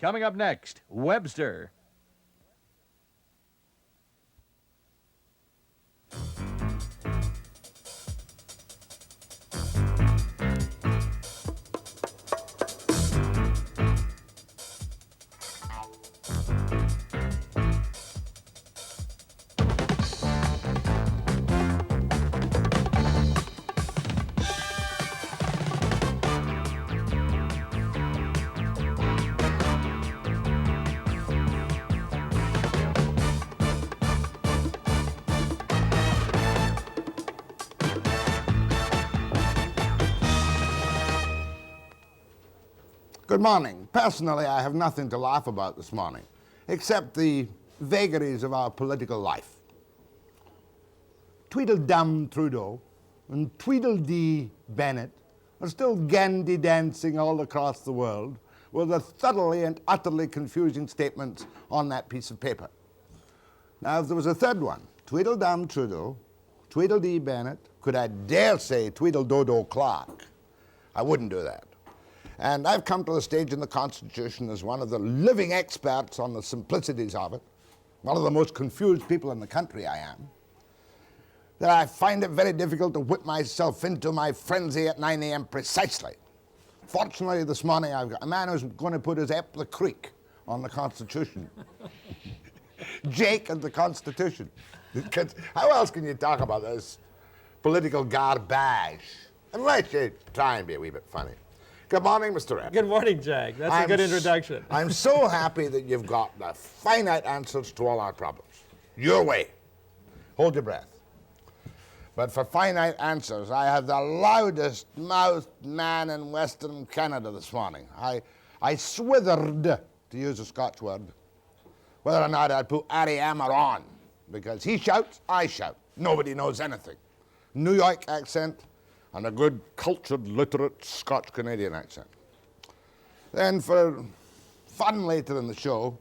Coming up next, Webster. Good morning. Personally, I have nothing to laugh about this morning, except the vagaries of our political life. Tweedledum Trudeau and Tweedledee Bennett are still gandy dancing all across the world with the thoroughly and utterly confusing statements on that piece of paper. Now, if there was a third one, Tweedledum Trudeau, Tweedledee Bennett, could I dare say Tweedledodo Clark, I wouldn't do that. And I've come to the stage in the Constitution as one of the living experts on the simplicities of it, one of the most confused people in the country I am, that I find it very difficult to whip myself into my frenzy at 9 a.m. precisely. Fortunately, this morning I've got a man who's going to put his Epp the Creek on the Constitution. Jake and the Constitution. Because how else can you talk about this political garbage unless you try and be a wee bit funny? Good morning, Mr. Epp. Good morning, Jack. That's a good introduction. I'm so happy that you've got the finite answers to all our problems. Your way. Hold your breath. But for finite answers, I have the loudest mouthed man in Western Canada this morning. I swithered, to use a Scotch word, whether or not I'd put Ari Ammer on, because he shouts, I shout. Nobody knows anything. New York accent, and a good, cultured, literate Scotch-Canadian accent. Then for fun later in the show,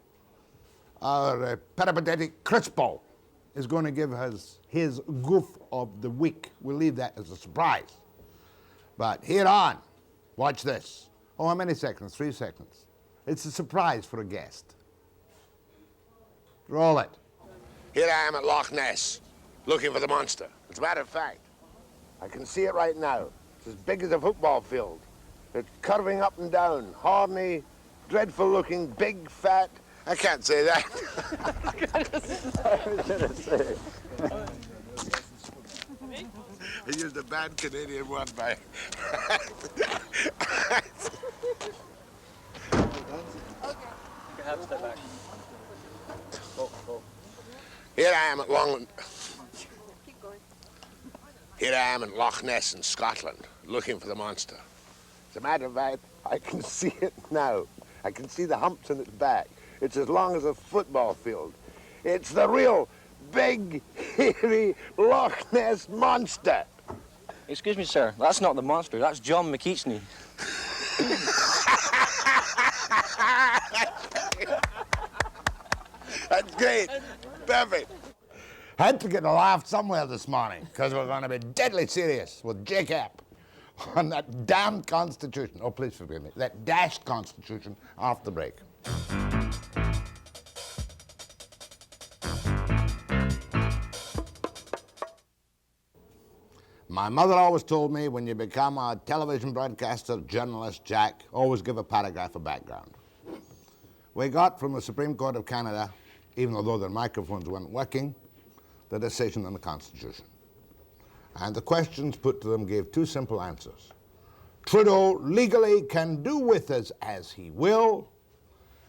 our peripatetic Crispo is going to give us his goof of the week. We'll leave that as a surprise. But here on, watch this. Oh, how many seconds? 3 seconds. It's a surprise for a guest. Roll it. Here I am at Loch Ness, looking for the monster. As a matter of fact, I can see it right now. It's as big as a football field. It's curving up and down, horny, dreadful-looking, big, fat. I can't say that. I used a bad Canadian one by. Here I am at Here I am in Loch Ness in Scotland, looking for the monster. As a matter of fact, I can see it now. I can see the humps in its back. It's as long as a football field. It's the real big, hairy Loch Ness monster. Excuse me, sir. That's not the monster. That's John McKeachie. That's great. Perfect. Had to get a laugh somewhere this morning, because we're going to be deadly serious with Jake Epp on that damned Constitution. Oh, please forgive me. That dashed Constitution after the break. My mother always told me, when you become a television broadcaster, journalist, Jack, always give a paragraph of background. We got from the Supreme Court of Canada, even though their microphones weren't working, the decision on the Constitution. And the questions put to them gave 2 simple answers. Trudeau legally can do with us as he will,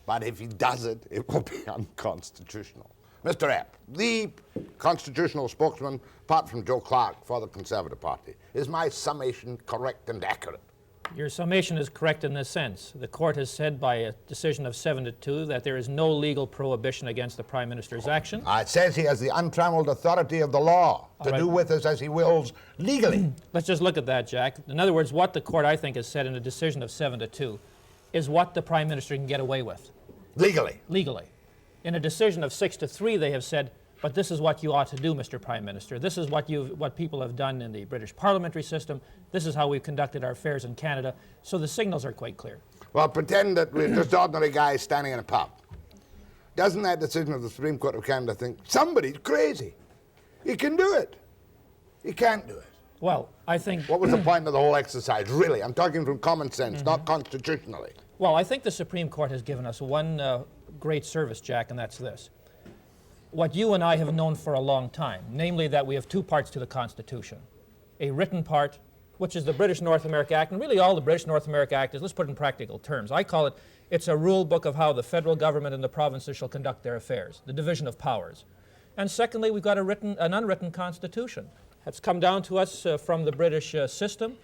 but if he does it, it will be unconstitutional. Mr. Epp, the constitutional spokesman, apart from Joe Clark for the Conservative Party, is my summation correct and accurate? Your summation is correct in this sense. The court has said by a decision of 7-2 that there is no legal prohibition against the Prime Minister's action. It says he has the untrammeled authority of the law to do with us as he wills legally. Let's just look at that, Jack. In other words, what the court, I think, has said in a decision of 7-2 is what the Prime Minister can get away with. Legally? Legally. In a decision of 6-3, they have said, but this is what you ought to do, Mr. Prime Minister. This is what people have done in the British parliamentary system. This is how we've conducted our affairs in Canada. So the signals are quite clear. Well, pretend that we're just ordinary guys standing in a pub. Doesn't that decision of the Supreme Court of Canada think somebody's crazy? He can do it. He can't do it. Well, I think... What was the point of the whole exercise, really? I'm talking from common sense, not constitutionally. Well, I think the Supreme Court has given us one great service, Jack, and that's this. What you and I have known for a long time, namely that we have two parts to the Constitution. A written part, which is the British North America Act, and really all the British North America Act is, let's put it in practical terms. I call it, it's a rule book of how the federal government and the provinces shall conduct their affairs, the division of powers. And secondly, we've got an unwritten Constitution. It's come down to us from the British system.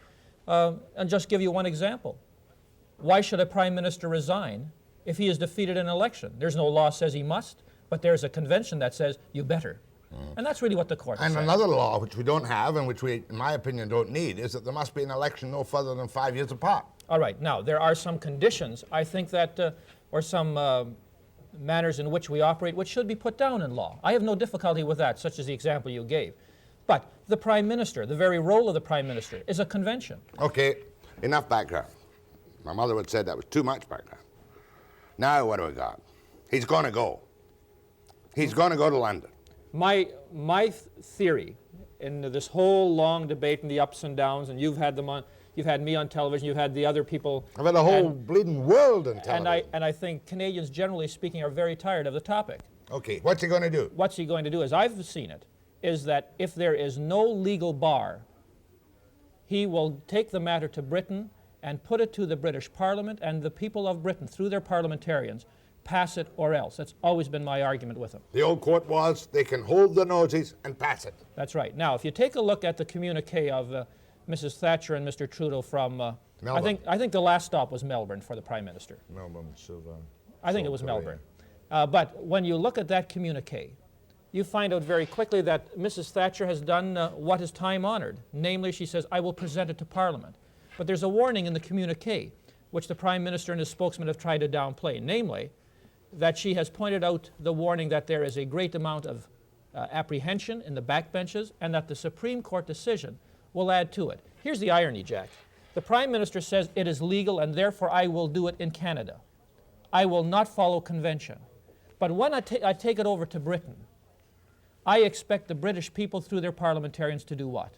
And just give you one example. Why should a Prime Minister resign if he is defeated in an election? There's no law says he must, but there's a convention that says you better. And that's really what the court And said. another law, which we don't have and which we, in my opinion, don't need, is that there must be an election no further than 5 years apart. All right. Now, there are some conditions, I think that, or some manners in which we operate, which should be put down in law. I have no difficulty with that, such as the example you gave. But the Prime Minister, the very role of the Prime Minister, is a convention. Okay, enough background. My mother would say that was too much background. Now what do we got? He's going to go. He's going to go to London. My theory in this whole long debate and the ups and downs, and you've had them on, you've had me on television, you've had the other people. I've had the whole bleeding world on television. And I think Canadians, generally speaking, are very tired of the topic. Okay, what's he going to do? What's he going to do, as I've seen it, is that if there is no legal bar, he will take the matter to Britain and put it to the British Parliament, and the people of Britain, through their parliamentarians, pass it or else. That's always been my argument with him. The old quote was, they can hold their noses and pass it. That's right. Now, if you take a look at the communique of Mrs. Thatcher and Mr. Trudeau from, Melbourne. I think the last stop was Melbourne for the Prime Minister. Melbourne, Silver. I think it was Melbourne. But when you look at that communique, you find out very quickly that Mrs. Thatcher has done what is time-honored. Namely, she says, I will present it to Parliament. But there's a warning in the communique, which the Prime Minister and his spokesman have tried to downplay, namely, that she has pointed out the warning that there is a great amount of apprehension in the backbenches and that the Supreme Court decision will add to it. Here's the irony, Jack. The Prime Minister says it is legal and therefore I will do it in Canada. I will not follow convention. But when I take it over to Britain, I expect the British people through their parliamentarians to do what?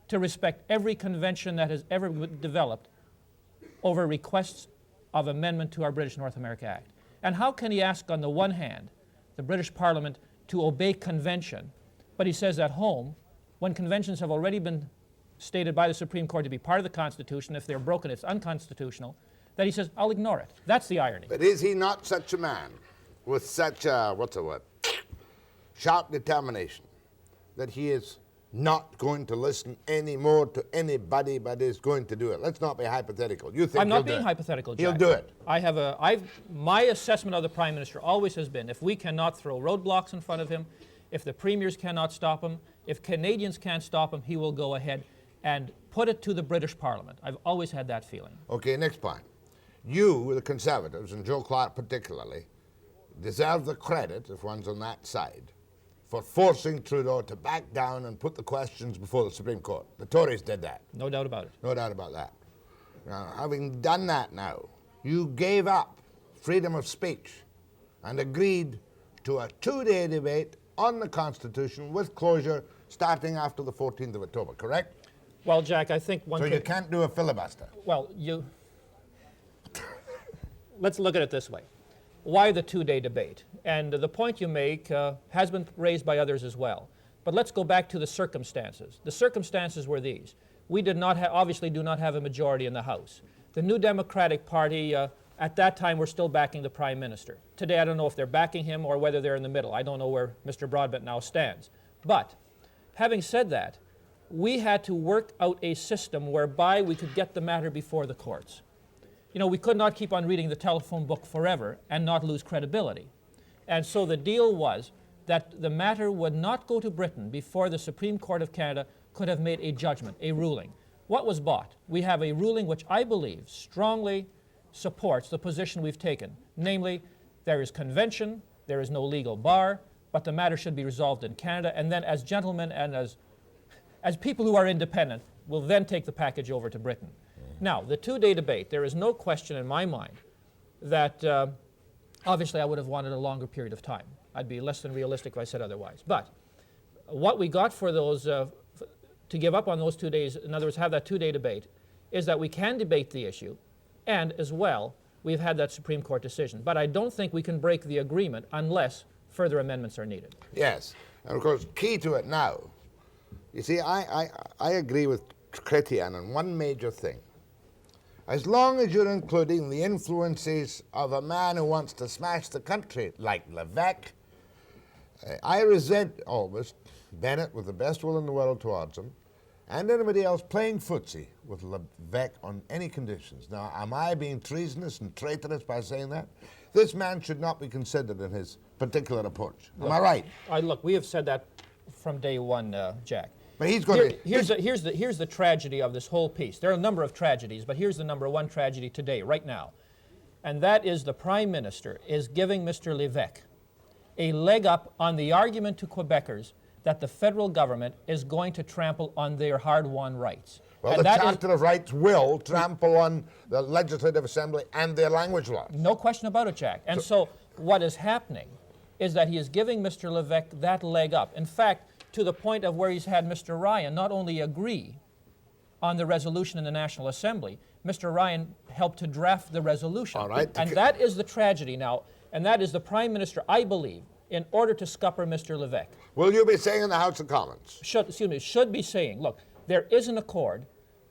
To respect every convention that has ever been developed over requests of amendment to our British North America Act. And how can he ask, on the one hand, the British Parliament to obey convention, but he says at home, when conventions have already been stated by the Supreme Court to be part of the Constitution, if they're broken, it's unconstitutional, that he says, I'll ignore it. That's the irony. But is he not such a man with such a, what's the word, sharp determination that he is not going to listen anymore to anybody but is going to do it? Let's not be hypothetical. You think I'm not he'll do being it? hypothetical, Jack. He'll do it. My assessment of the Prime Minister always has been, if we cannot throw roadblocks in front of him, if the premiers cannot stop him, if Canadians can't stop him, he will go ahead and put it to the British Parliament. I've always had that feeling. Okay, next point. You, the Conservatives, and Joe Clark particularly, deserve the credit, if one's on that side, for forcing Trudeau to back down and put the questions before the Supreme Court. The Tories did that. No doubt about it. No doubt about that. Now, having done that now, you gave up freedom of speech and agreed to a 2-day debate on the Constitution with closure starting after the 14th of October, correct? Well, Jack, I think one So could... you can't do a filibuster. Well, let's look at it this way. Why the 2-day debate? And the point you make has been raised by others as well. But let's go back to the circumstances. The circumstances were these. We obviously do not have a majority in the House. The New Democratic Party, at that time, were still backing the Prime Minister. Today, I don't know if they're backing him or whether they're in the middle. I don't know where Mr. Broadbent now stands. But having said that, we had to work out a system whereby we could get the matter before the courts. You know, we could not keep on reading the telephone book forever and not lose credibility. And so the deal was that the matter would not go to Britain before the Supreme Court of Canada could have made a judgment, a ruling. What was bought? We have a ruling which I believe strongly supports the position we've taken. Namely, there is convention, there is no legal bar, but the matter should be resolved in Canada, and then as gentlemen and as people who are independent, we'll then take the package over to Britain. Now, the two-day debate, there is no question in my mind that obviously I would have wanted a longer period of time. I'd be less than realistic if I said otherwise. But what we got for those, to give up on those 2 days, in other words, have that two-day debate, is that we can debate the issue, and as well, we've had that Supreme Court decision. But I don't think we can break the agreement unless further amendments are needed. Yes, and of course, key to it now, you see, I agree with Chrétien on one major thing. As long as you're including the influences of a man who wants to smash the country, like Levesque, I resent always Bennett, with the best will in the world towards him, and anybody else playing footsie with Levesque on any conditions. Now, am I being treasonous and traitorous by saying that? This man should not be considered in his particular approach. Am I right? Look, we have said that from day one, Jack. But he's going here's the tragedy of this whole piece. There are a number of tragedies, but here's the number one tragedy today, right now. And that is the Prime Minister is giving Mr. Levesque a leg up on the argument to Quebecers that the federal government is going to trample on their hard-won rights. Well, and the Charter of Rights will trample on the Legislative Assembly and their language laws. No question about it, Jack. And so what is happening is that he is giving Mr. Levesque that leg up. In fact, to the point of where he's had Mr. Ryan not only agree on the resolution in the National Assembly, Mr. Ryan helped to draft the resolution. All right. And that is the tragedy now, and that is the Prime Minister, I believe, in order to scupper Mr. Levesque. Will you be saying in the House of Commons? Should be saying, look, there is an accord.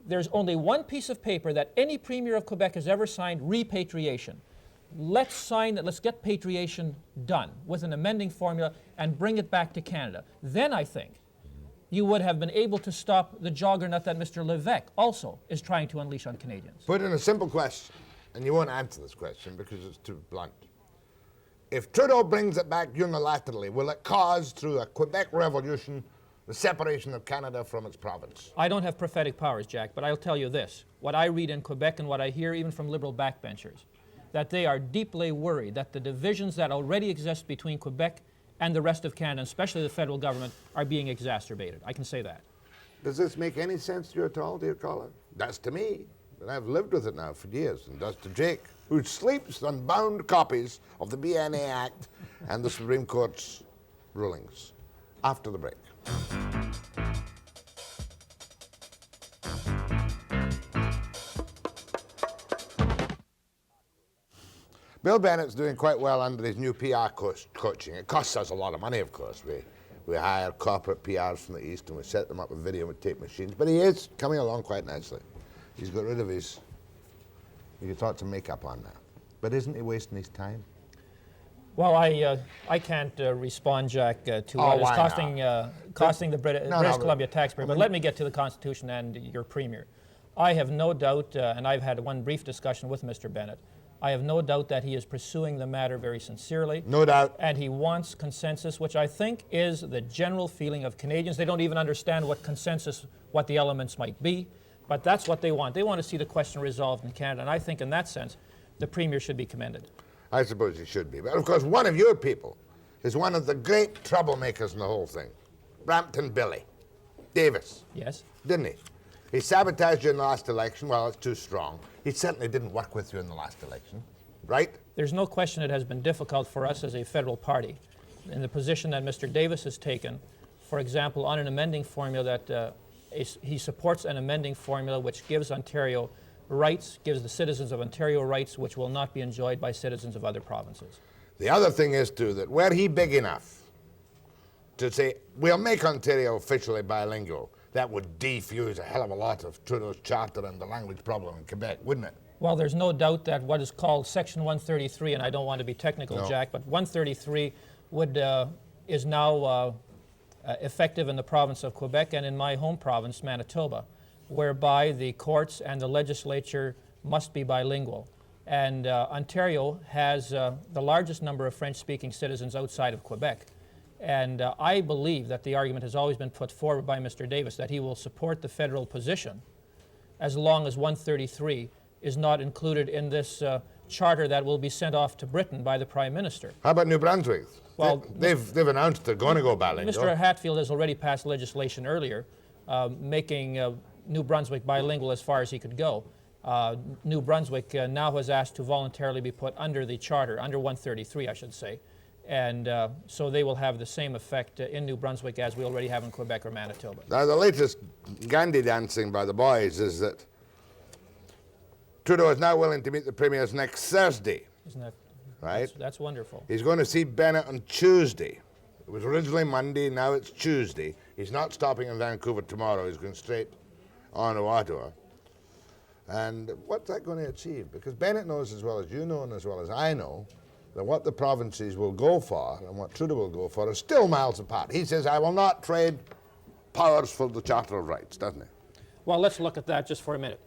There's only one piece of paper that any Premier of Quebec has ever signed, repatriation. Let's sign it, let's get patriation done with an amending formula and bring it back to Canada. Then I think you would have been able to stop the juggernaut that Mr. Levesque also is trying to unleash on Canadians. Put in a simple question, and you won't answer this question because it's too blunt. If Trudeau brings it back unilaterally, will it cause, through a Quebec revolution, the separation of Canada from its province? I don't have prophetic powers, Jack, but I'll tell you this. What I read in Quebec and what I hear even from Liberal backbenchers, that they are deeply worried that the divisions that already exist between Quebec and the rest of Canada, especially the federal government, are being exacerbated. I can say that. Does this make any sense to you at all, dear caller? Does to me, and I've lived with it now for years, and does to Jake, who sleeps on bound copies of the BNA Act and the Supreme Court's rulings. After the break. Bill Bennett's doing quite well under his new PR coaching. It costs us a lot of money, of course. We hire corporate PRs from the East and we set them up with video and tape machines. But he is coming along quite nicely. He's got rid of his, you could talk to makeup on now. But isn't he wasting his time? Well, I can't respond, Jack, to what is costing the British Columbia taxpayer. But let me get to the Constitution and your Premier. I have no doubt, and I've had one brief discussion with Mr. Bennett, I have no doubt that he is pursuing the matter very sincerely. No doubt. And he wants consensus, which I think is the general feeling of Canadians. They don't even understand what consensus, what the elements might be, but that's what they want. They want to see the question resolved in Canada, and I think in that sense, the Premier should be commended. I suppose he should be. But of course, one of your people is one of the great troublemakers in the whole thing. Brampton Billy Davis. Yes. Didn't he? He sabotaged you in the last election. Well, it's too strong. He certainly didn't work with you in the last election, right? There's no question it has been difficult for us as a federal party. In the position that Mr. Davis has taken, for example, on an amending formula that he supports an amending formula which gives Ontario rights, gives the citizens of Ontario rights which will not be enjoyed by citizens of other provinces. The other thing is, too, that were he big enough to say, we'll make Ontario officially bilingual, that would defuse a hell of a lot of Trudeau's charter and the language problem in Quebec, wouldn't it? Well, there's no doubt that what is called Section 133, and I don't want to be technical, No. Jack, but 133 is now effective in the province of Quebec and in my home province, Manitoba, whereby the courts and the legislature must be bilingual. And Ontario has the largest number of French-speaking citizens outside of Quebec. And I believe that the argument has always been put forward by Mr. Davis that he will support the federal position as long as 133 is not included in this charter that will be sent off to Britain by the Prime Minister. How about New Brunswick? Well, they've announced they're going to go bilingual. Mr. Hatfield has already passed legislation earlier making New Brunswick bilingual as far as he could go. New Brunswick now has asked to voluntarily be put under the charter, under 133, I should say. And so they will have the same effect in New Brunswick as we already have in Quebec or Manitoba. Now, the latest Gandhi dancing by the boys is that Trudeau is now willing to meet the premiers next Thursday. Isn't that right? That's wonderful. He's going to see Bennett on Tuesday. It was originally Monday, now it's Tuesday. He's not stopping in Vancouver tomorrow. He's going straight on to Ottawa. And what's that going to achieve? Because Bennett knows as well as you know and as well as I know that what the provinces will go for and what Trudeau will go for are still miles apart. He says, I will not trade powers for the Charter of Rights, doesn't he? Well, let's look at that just for a minute.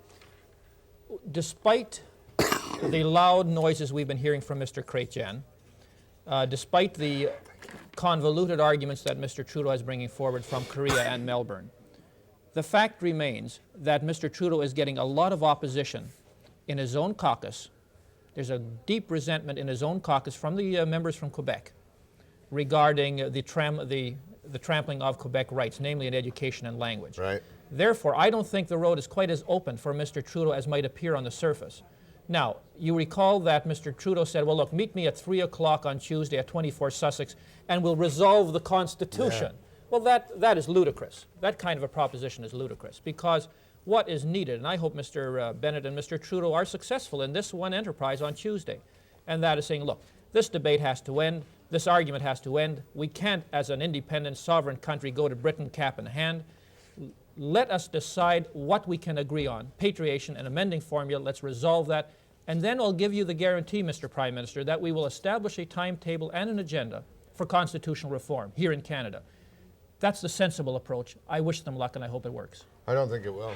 Despite the loud noises we've been hearing from Mr. Chrétien, despite the convoluted arguments that Mr. Trudeau is bringing forward from Korea and Melbourne, the fact remains that Mr. Trudeau is getting a lot of opposition in his own caucus. There's a deep resentment in his own caucus from the members from Quebec regarding the trampling of Quebec rights, namely in education and language. Right. Therefore, I don't think the road is quite as open for Mr. Trudeau as might appear on the surface. Now, you recall that Mr. Trudeau said, well, look, meet me at 3 o'clock on Tuesday at 24 Sussex, and we'll resolve the Constitution. Yeah. Well, that is ludicrous. That kind of a proposition is ludicrous, because what is needed, and I hope Mr. Bennett and Mr. Trudeau are successful in this one enterprise on Tuesday, and that is saying, look, this debate has to end, this argument has to end. We can't, as an independent, sovereign country, go to Britain cap in hand. Let us decide what we can agree on, patriation and amending formula. Let's resolve that. And then I'll give you the guarantee, Mr. Prime Minister, that we will establish a timetable and an agenda for constitutional reform here in Canada. That's the sensible approach. I wish them luck, and I hope it works. I don't think it will.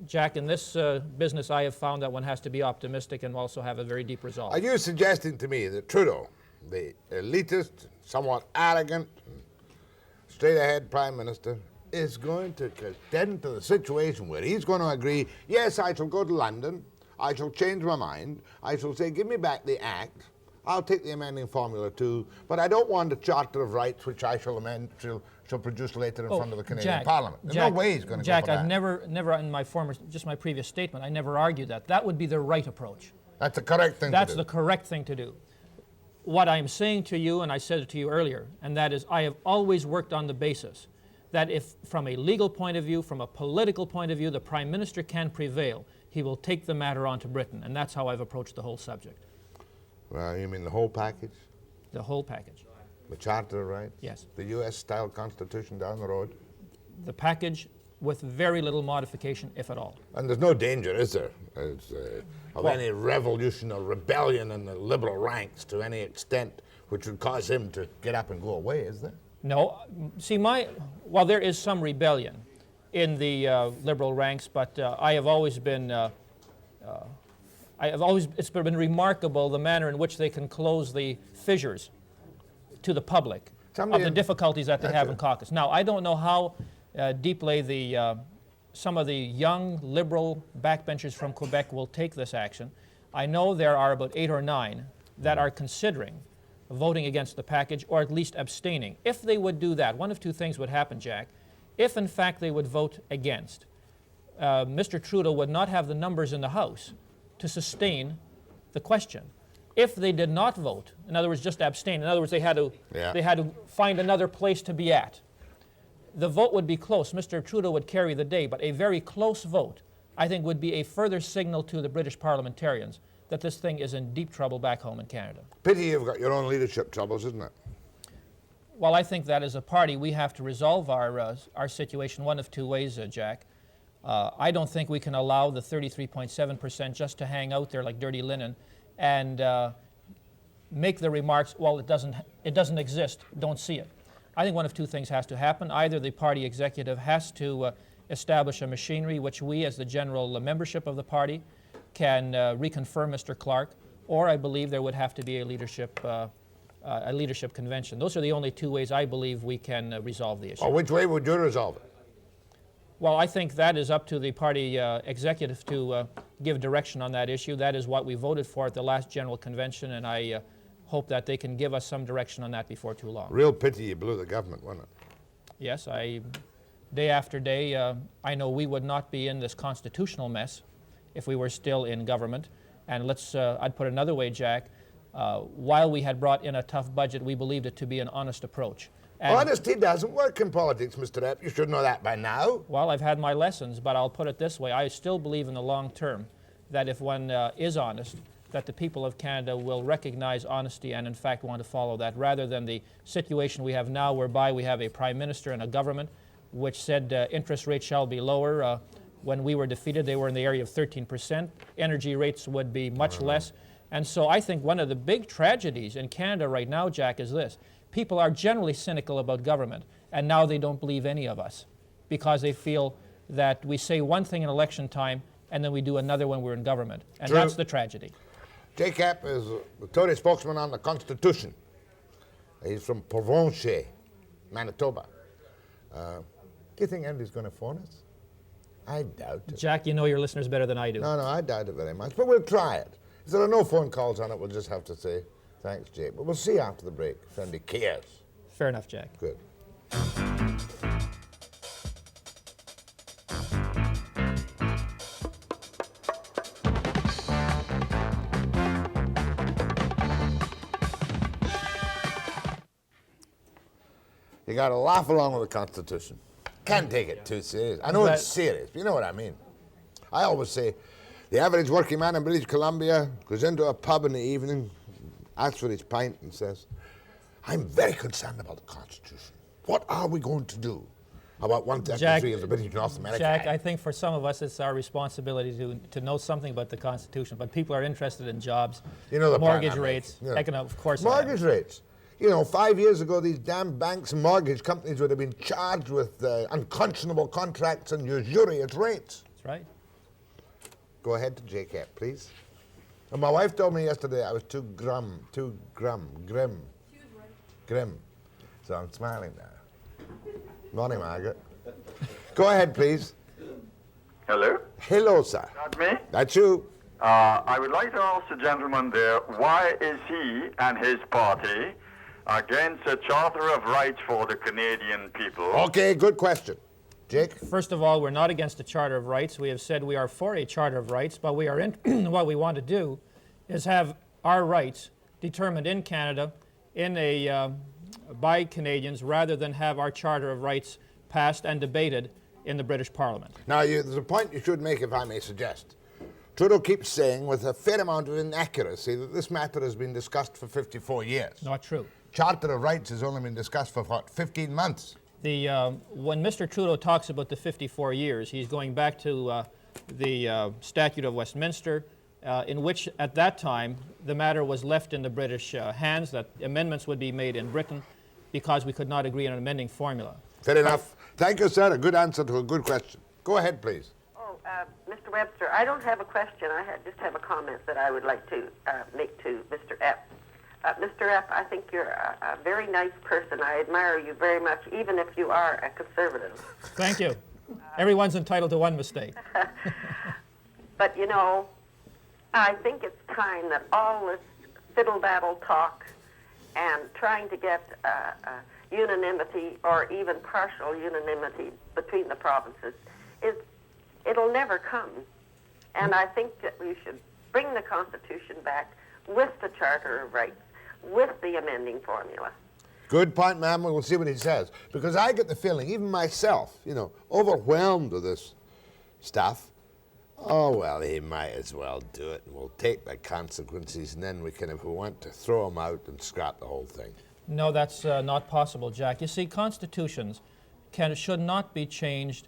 Jack, in this business, I have found that one has to be optimistic and also have a very deep resolve. Are you suggesting to me that Trudeau, the elitist, somewhat arrogant, straight-ahead Prime Minister, is going to get into the situation where he's going to agree, yes, I shall go to London, I shall change my mind, I shall say, give me back the Act, I'll take the amending formula too, but I don't want a Charter of Rights which I shall amend, shall produce later in front of the Canadian Parliament. There's no way he's going to go for that. Jack, I've never in my my previous statement, I never argued that. That would be the right approach. That's the correct thing to do. That's the correct thing to do. What I'm saying to you, and I said it to you earlier, and that is I have always worked on the basis that if from a legal point of view, from a political point of view, the Prime Minister can prevail, he will take the matter on to Britain, and that's how I've approached the whole subject. Well, you mean the whole package? The whole package. The Charter of Rights? Yes. The U.S.-style Constitution down the road? The package with very little modification, if at all. And there's no danger, is there, of any revolution or rebellion in the Liberal ranks to any extent which would cause him to get up and go away, is there? No. See, while there is some rebellion in the Liberal ranks, but I have always been, it's been remarkable the manner in which they can close the fissures to the public of the difficulties that they have in caucus. Now, I don't know how deeply some of the young Liberal backbenchers from Quebec will take this action. I know there are about 8 or 9 that are considering voting against the package, or at least abstaining. If they would do that, one of two things would happen, Jack. If, in fact, they would vote against, Mr. Trudeau would not have the numbers in the House to sustain the question. If they did not vote, in other words, just abstain, in other words, they had to find another place to be at, the vote would be close. Mr. Trudeau would carry the day, but a very close vote, I think, would be a further signal to the British parliamentarians that this thing is in deep trouble back home in Canada. Pity you've got your own leadership troubles, isn't it? Well, I think that as a party, we have to resolve our situation one of two ways, Jack. I don't think we can allow the 33.7% just to hang out there like dirty linen and make the remarks, well, it doesn't exist, don't see it. I think one of two things has to happen. Either the party executive has to establish a machinery which we, as the general membership of the party, can reconfirm Mr. Clark, or I believe there would have to be a leadership convention. Those are the only two ways I believe we can resolve the issue. Well, which way would you resolve it? Well, I think that is up to the party executive to give direction on that issue. That is what we voted for at the last general convention, and I hope that they can give us some direction on that before too long. Real pity you blew the government, wasn't it? Yes, day after day, I know we would not be in this constitutional mess if we were still in government. And I'd put it another way, Jack, while we had brought in a tough budget, we believed it to be an honest approach. And honesty doesn't work in politics, Mr. Epp. You should know that by now. well, I've had my lessons, but I'll put it this way. I still believe in the long term that if one is honest, that the people of Canada will recognize honesty and in fact want to follow that, rather than the situation we have now whereby we have a Prime Minister and a government which said interest rates shall be lower. When we were defeated, they were in the area of 13%. Energy rates would be much less. And so I think one of the big tragedies in Canada right now, Jack, is this. People are generally cynical about government, and now they don't believe any of us because they feel that we say one thing in election time and then we do another when we're in government. And True. That's the tragedy. Jake Epp is the Tory spokesman on the Constitution. He's from Provencher, Manitoba. Do you think Andy's going to phone us? I doubt it. Jack, you know your listeners better than I do. No, I doubt it very much, but we'll try it. If there are no phone calls on it, we'll just have to say thanks, Jake. But we'll see after the break if anybody cares. Fair enough, Jack. Good. You got to laugh along with the Constitution. Can't take it too serious. I know it's serious, but you know what I mean. I always say the average working man in British Columbia goes into a pub in the evening, asks for his pint and says, I'm very concerned about the Constitution. What are we going to do about 133 of the British North America? Jack, I think for some of us it's our responsibility to know something about the Constitution, but people are interested in jobs, You know the mortgage point I'm rates, making, you know. of course. I am. Mortgage rates. You know, 5 years ago, these damn banks and mortgage companies would have been charged with unconscionable contracts and usurious rates. That's right. Go ahead to Jake Epp, please. And my wife told me yesterday I was too grim. So I'm smiling now. Morning, Margaret. Go ahead, please. Hello? Hello, sir. That me? That's you. I would like to ask the gentleman there, why is he and his party against a Charter of Rights for the Canadian people? Okay, good question. Jake? First of all, we're not against a Charter of Rights. We have said we are for a Charter of Rights, but we are what we want to do is have our rights determined in Canada by Canadians rather than have our Charter of Rights passed and debated in the British Parliament. Now, there's a point you should make, if I may suggest. Trudeau keeps saying, with a fair amount of inaccuracy, that this matter has been discussed for 54 years. Not true. Charter of Rights has only been discussed for, what, 15 months? When Mr. Trudeau talks about the 54 years, he's going back to the Statute of Westminster, in which at that time the matter was left in the British hands, that amendments would be made in Britain because we could not agree on an amending formula. Fair enough. Thank you, sir. A good answer to a good question. Go ahead, please. Mr. Webster, I don't have a question. I just have a comment that I would like to make to Mr. Epp. Mr. Epp, I think you're a very nice person. I admire you very much, even if you are a conservative. Thank you. Everyone's entitled to one mistake. But, you know, I think it's time that all this fiddle-daddle talk and trying to get unanimity or even partial unanimity between the provinces it'll never come. And I think that we should bring the Constitution back with the Charter of Rights, with the amending formula. Good point, ma'am. We'll see what he says. Because I get the feeling, even myself, overwhelmed with this stuff, oh, well, he might as well do it, and we'll take the consequences, and then we can, if we want to, throw them out and scrap the whole thing. No, that's not possible, Jack. You see, constitutions should not be changed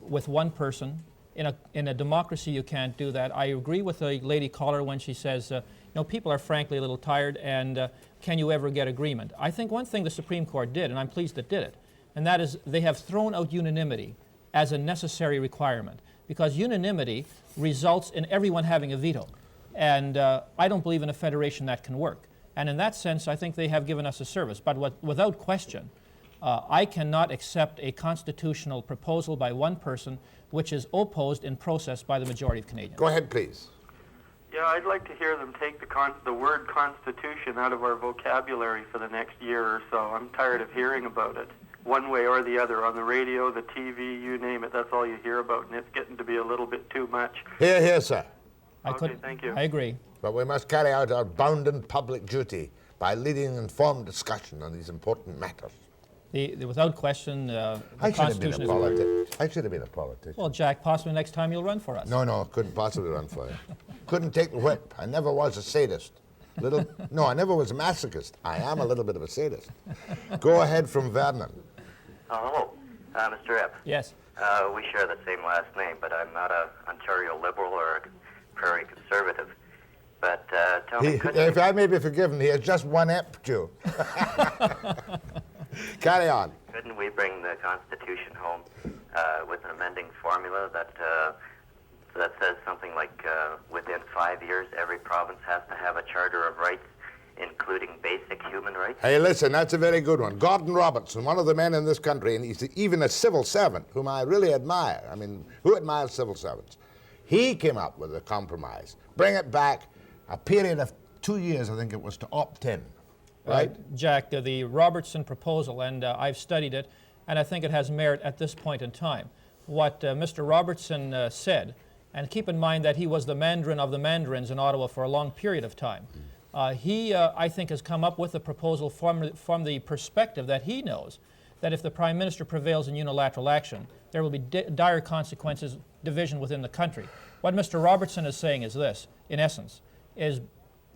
with one person. In a democracy, you can't do that. I agree with the lady caller when she says, people are frankly a little tired, and can you ever get agreement? I think one thing the Supreme Court did, and I'm pleased it did it, and that is they have thrown out unanimity as a necessary requirement, because unanimity results in everyone having a veto. And I don't believe in a federation that can work. And in that sense, I think they have given us a service. But without question, I cannot accept a constitutional proposal by one person which is opposed in process by the majority of Canadians. Go ahead, please. Yeah, I'd like to hear them take the word Constitution out of our vocabulary for the next year or so. I'm tired of hearing about it. one way or the other on the radio, the TV, you name it. That's all you hear about, and it's getting to be a little bit too much. Here, here, sir. Okay, thank you. I agree. But we must carry out our bounden public duty by leading informed discussion on these important matters. Without question, the I should have been Constitution a is... politician. I should have been a politician. Well, Jack, possibly next time you'll run for us. No, couldn't possibly run for you. Couldn't take the whip. I never was a sadist. No, I never was a masochist. I am a little bit of a sadist. Go ahead from Vernon. Hello, Mr. Epp. Yes. We share the same last name, but I'm not a Ontario Liberal or a Prairie Conservative. But tell me, If I may be forgiven, he has just one Epp Jew. Carry on. couldn't we bring the Constitution home with an amending formula that says something like within 5 years every province has to have a Charter of Rights, including basic human rights? Hey, listen, that's a very good one. Gordon Robertson, one of the men in this country, and he's even a civil servant, whom I really admire. I mean, who admires civil servants? He came up with a compromise. Bring it back a period of 2 years, I think it was, to opt in. Right? Jack, the Robertson proposal, and I've studied it, and I think it has merit at this point in time. What Mr. Robertson said, and keep in mind that he was the Mandarin of the Mandarins in Ottawa for a long period of time. He, I think, has come up with a proposal from the perspective that he knows that if the Prime Minister prevails in unilateral action, there will be dire consequences, division within the country. What Mr. Robertson is saying is this, in essence, is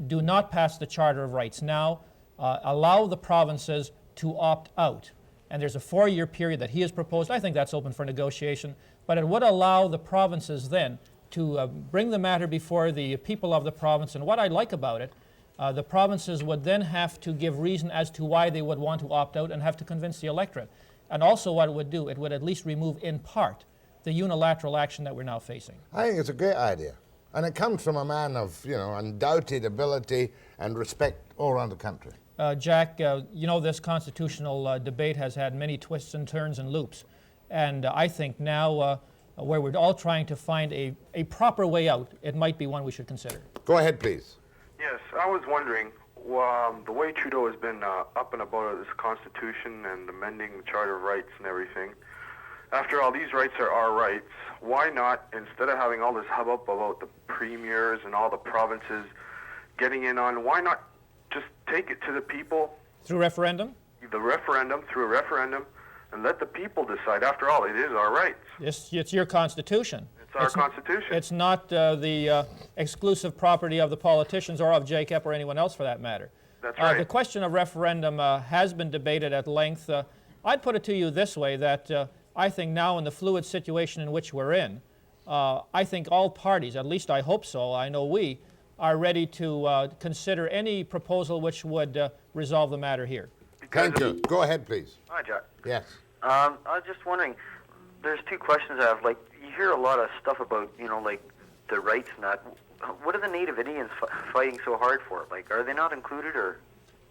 do not pass the Charter of Rights now, allow the provinces to opt out. And there's a 4-year period that he has proposed. I think that's open for negotiation, but it would allow the provinces then to bring the matter before the people of the province. And what I like about it, the provinces would then have to give reason as to why they would want to opt out and have to convince the electorate. And also what it would do, it would at least remove in part the unilateral action that we're now facing. I think it's a great idea. And it comes from a man of, undoubted ability and respect all around the country. Jack, this constitutional debate has had many twists and turns and loops. And I think now, where we're all trying to find a proper way out, it might be one we should consider. Go ahead, please. Yes, I was wondering, the way Trudeau has been up and about this Constitution and amending the Charter of Rights and everything, after all, these rights are our rights. Why not, instead of having all this hubbub about the premiers and all the provinces getting in on, why not just take it to the people? Through referendum? Through a referendum, and let the people decide. After all, it is our rights. It's your Constitution. It's our Constitution. It's not the exclusive property of the politicians or of Jake Epp or anyone else for that matter. That's right. The question of referendum has been debated at length. I'd put it to you this way, that I think now in the fluid situation in which we're in, I think all parties, at least I hope so, I know we, are ready to consider any proposal which would resolve the matter here. Thank you. Go ahead, please. Hi, Jack. Yes. I was just wondering, there's two questions I have. Like, you hear a lot of stuff about, like the rights and that. What are the Native Indians fighting so hard for? Like, are they not included, or?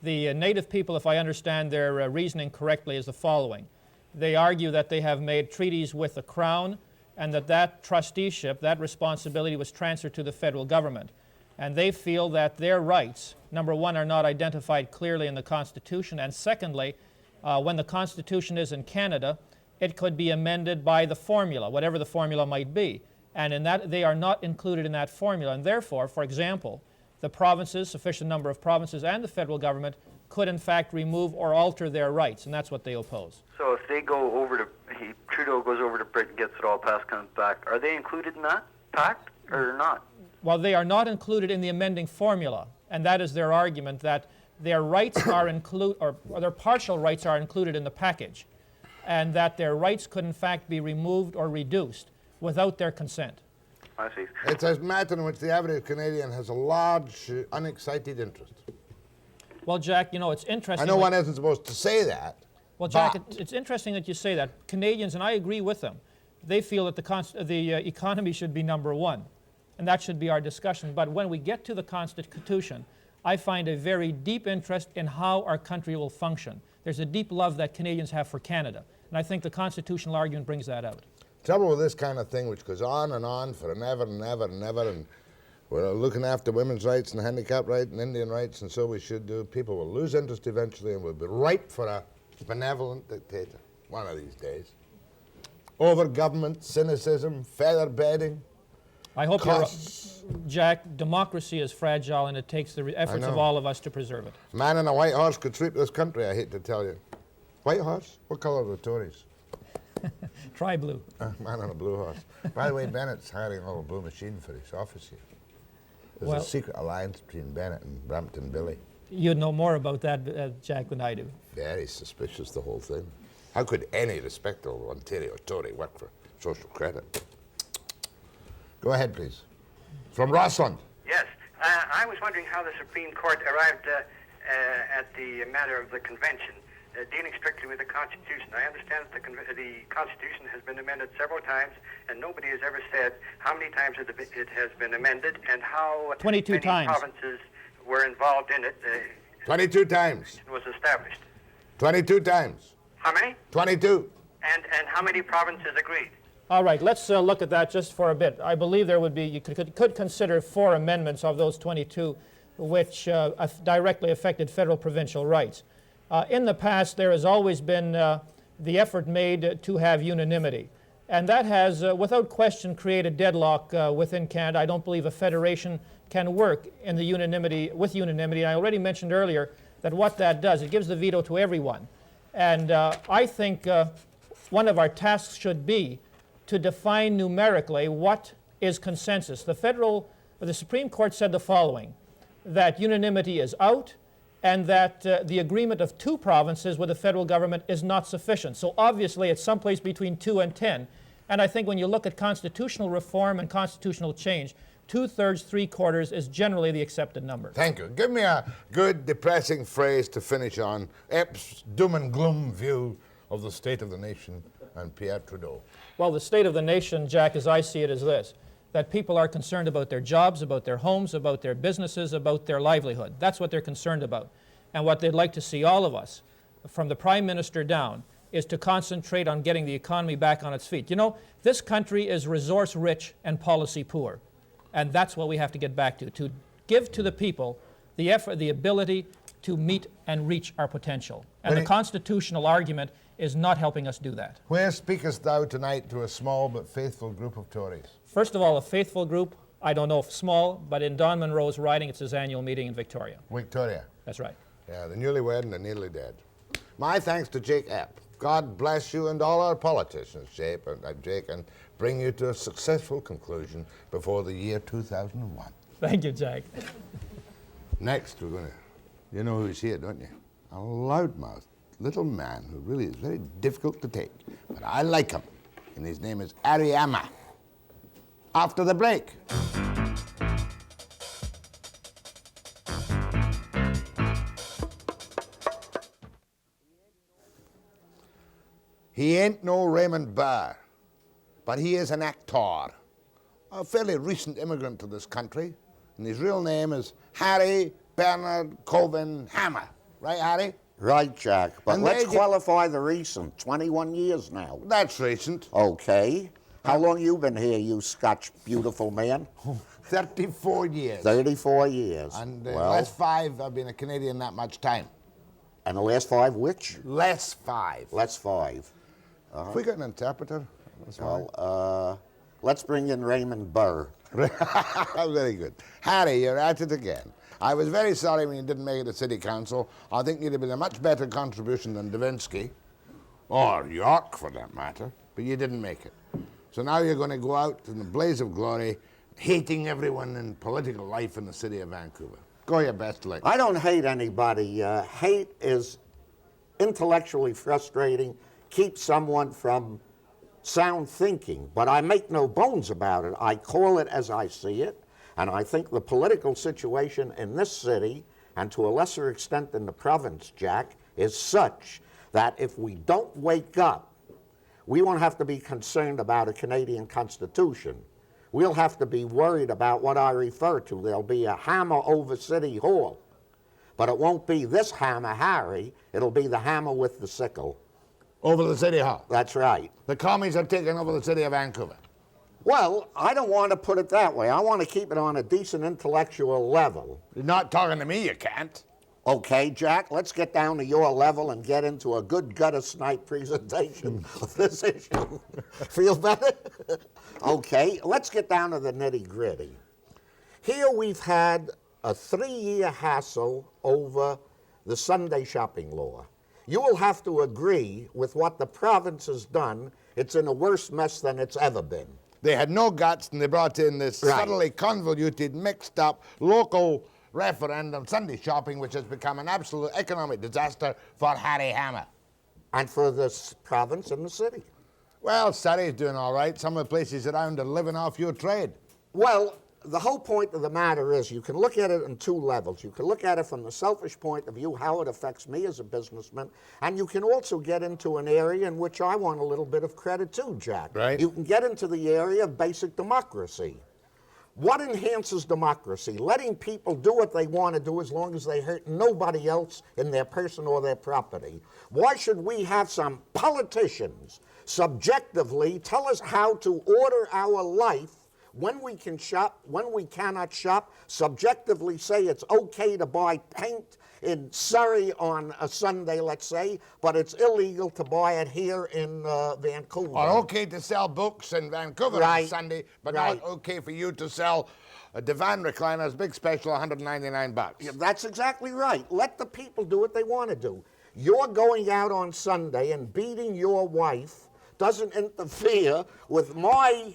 The Native people, if I understand their reasoning correctly, is the following. They argue that they have made treaties with the Crown and that trusteeship, that responsibility was transferred to the federal government. And they feel that their rights, number one, are not identified clearly in the Constitution, and secondly, when the Constitution is in Canada, it could be amended by the formula, whatever the formula might be. And in that, they are not included in that formula. And therefore, for example, the provinces, sufficient number of provinces, and the federal government could in fact remove or alter their rights, and that's what they oppose. So if they go over to, Trudeau goes over to Britain, gets it all passed, comes back, are they included in that pact or not? Well, they are not included in the amending formula, and that is their argument, that their rights are or their partial rights are included in the package, and that their rights could in fact be removed or reduced without their consent. I see. It's a matter in which the average Canadian has a large, unexcited interest. Well, Jack, it's interesting. I know one isn't supposed to say that. Well, Jack, it's interesting that you say that. Canadians, and I agree with them, they feel that the economy should be number one, and that should be our discussion. But when we get to the Constitution, I find a very deep interest in how our country will function. There's a deep love that Canadians have for Canada, and I think the constitutional argument brings that out. Trouble with this kind of thing, which goes on for an ever and ever and ever, and we're looking after women's rights and handicap rights and Indian rights, and so we should do. People will lose interest eventually and will be ripe for a benevolent dictator. one of these days. Over government, cynicism, feather bedding. I hope you're, Jack, democracy is fragile and it takes the efforts of all of us to preserve it. Man in a white horse could sweep this country, I hate to tell you. White horse? What colour are the Tories? Try blue. Man on a blue horse. By the way, Bennett's hiring a little blue machine for his office here. There's Well, a secret alliance between Bennett and Brampton Billy. You'd know more about that, Jack, than I do. Very suspicious, the whole thing. How could any respectable Ontario Tory work for social credit? Go ahead, please. From Rossland. Yes. I was wondering how the Supreme Court arrived at the matter of the convention, dealing strictly with the Constitution. I understand that the Constitution has been amended several times, and nobody has ever said how many times it has been amended and how 22 many times. provinces were involved in it. 22 times. Was established. 22 times. How many? 22. And how many provinces agreed? All right, let's look at that just for a bit. I believe there would be, you could consider 4 amendments of those 22 which directly affected federal provincial rights. In the past, there has always been the effort made to have unanimity. And that has, without question, created deadlock within Canada. I don't believe a federation can work in the unanimity, with unanimity. I already mentioned earlier that what that does, it gives the veto to everyone. And I think one of our tasks should be to define numerically what is consensus. The Supreme Court said the following, that unanimity is out and that the agreement of 2 provinces with the federal government is not sufficient. So obviously it's someplace between 2 and 10. And I think when you look at constitutional reform and constitutional change, 2/3, 3/4 is generally the accepted number. Thank you. Give me a good, depressing phrase to finish on. Epp's doom and gloom view of the state of the nation and Pierre Trudeau. Well, the state of the nation, Jack, as I see it, is this, that people are concerned about their jobs, about their homes, about their businesses, about their livelihood. That's what they're concerned about. And what they'd like to see all of us, from the Prime Minister down, is to concentrate on getting the economy back on its feet. You know, this country is resource-rich and policy-poor. And that's what we have to get back to give to the people the effort, the ability to meet and reach our potential. And the constitutional argument is not helping us do that. Where speakest thou tonight to a small but faithful group of Tories? First of all, a faithful group, I don't know if small, but in Don Munro's riding, it's his annual meeting in Victoria. Victoria. That's right. Yeah, the newlywed and the nearly dead. My thanks to Jake Epp. God bless you and all our politicians, Jake, and bring you to a successful conclusion before the year 2001. Thank you, Jack. Next, we're going to, you know who's here, don't you? A loudmouth little man who really is very difficult to take, but I like him, and his name is Ariama. After the break. He ain't no Raymond Burr, but he is an actor, a fairly recent immigrant to this country, and his real name is Harry Bernard Colvin Hammer. Right, Harry? Right, Jack. But And let's they get- qualify the recent. 21 years now. That's recent. Okay. How long you been here, you Scotch beautiful man? 34 years. 34 years. And well, last 5, I've been a Canadian that much time. and the last 5 which? Less 5. Less 5. Have we got an interpreter? Well, let's bring in Raymond Burr. Very good. Harry, you're at it again. I was very sorry when you didn't make it to City Council. I think you'd have been a much better contribution than Davinsky, or York for that matter, but you didn't make it. So now you're going to go out in the blaze of glory, hating everyone in political life in the city of Vancouver. Go your best, Lick. I don't hate anybody. Hate is intellectually frustrating, keeps someone from sound thinking, but I make no bones about it. I call it as I see it, and I think the political situation in this city, and to a lesser extent in the province, Jack, is such that if we don't wake up, we won't have to be concerned about a Canadian Constitution. We'll have to be worried about what I refer to. There'll be a hammer over City Hall, but it won't be this hammer, Harry. It'll be the hammer with the sickle. Over the City Hall? That's right. The commies are taking over the city of Vancouver. Well, I don't want to put it that way. I want to keep it on a decent intellectual level. You're not talking to me, you can't. Okay, Jack, let's get down to your level and get into a good gutter snipe presentation of this issue. Feel better? Okay, let's get down to the nitty-gritty. Here we've had a 3-year hassle over the Sunday shopping law. You will have to agree with what the province has done. It's in a worse mess than it's ever been. They had no guts, and they brought in this subtly convoluted, mixed up, local referendum Sunday shopping, which has become an absolute economic disaster for Harry Hammer. And for this province and the city. Well, Surrey's doing all right. Some of the places around are living off your trade. Well, the whole point of the matter is you can look at it on 2 levels. You can look at it from the selfish point of view, how it affects me as a businessman, and you can also get into an area in which I want a little bit of credit too, Jack. Right. You can get into the area of basic democracy. What enhances democracy? Letting people do what they want to do as long as they hurt nobody else in their person or their property. Why should we have some politicians subjectively tell us how to order our life when we can shop, when we cannot shop, subjectively say it's okay to buy paint in Surrey on a Sunday, let's say, but it's illegal to buy it here in Vancouver. Or okay to sell books in Vancouver on Sunday, but not okay for you to sell a divan recliners, big special, $199. Yeah, that's exactly right. Let the people do what they want to do. You're going out on Sunday and beating your wife doesn't interfere with my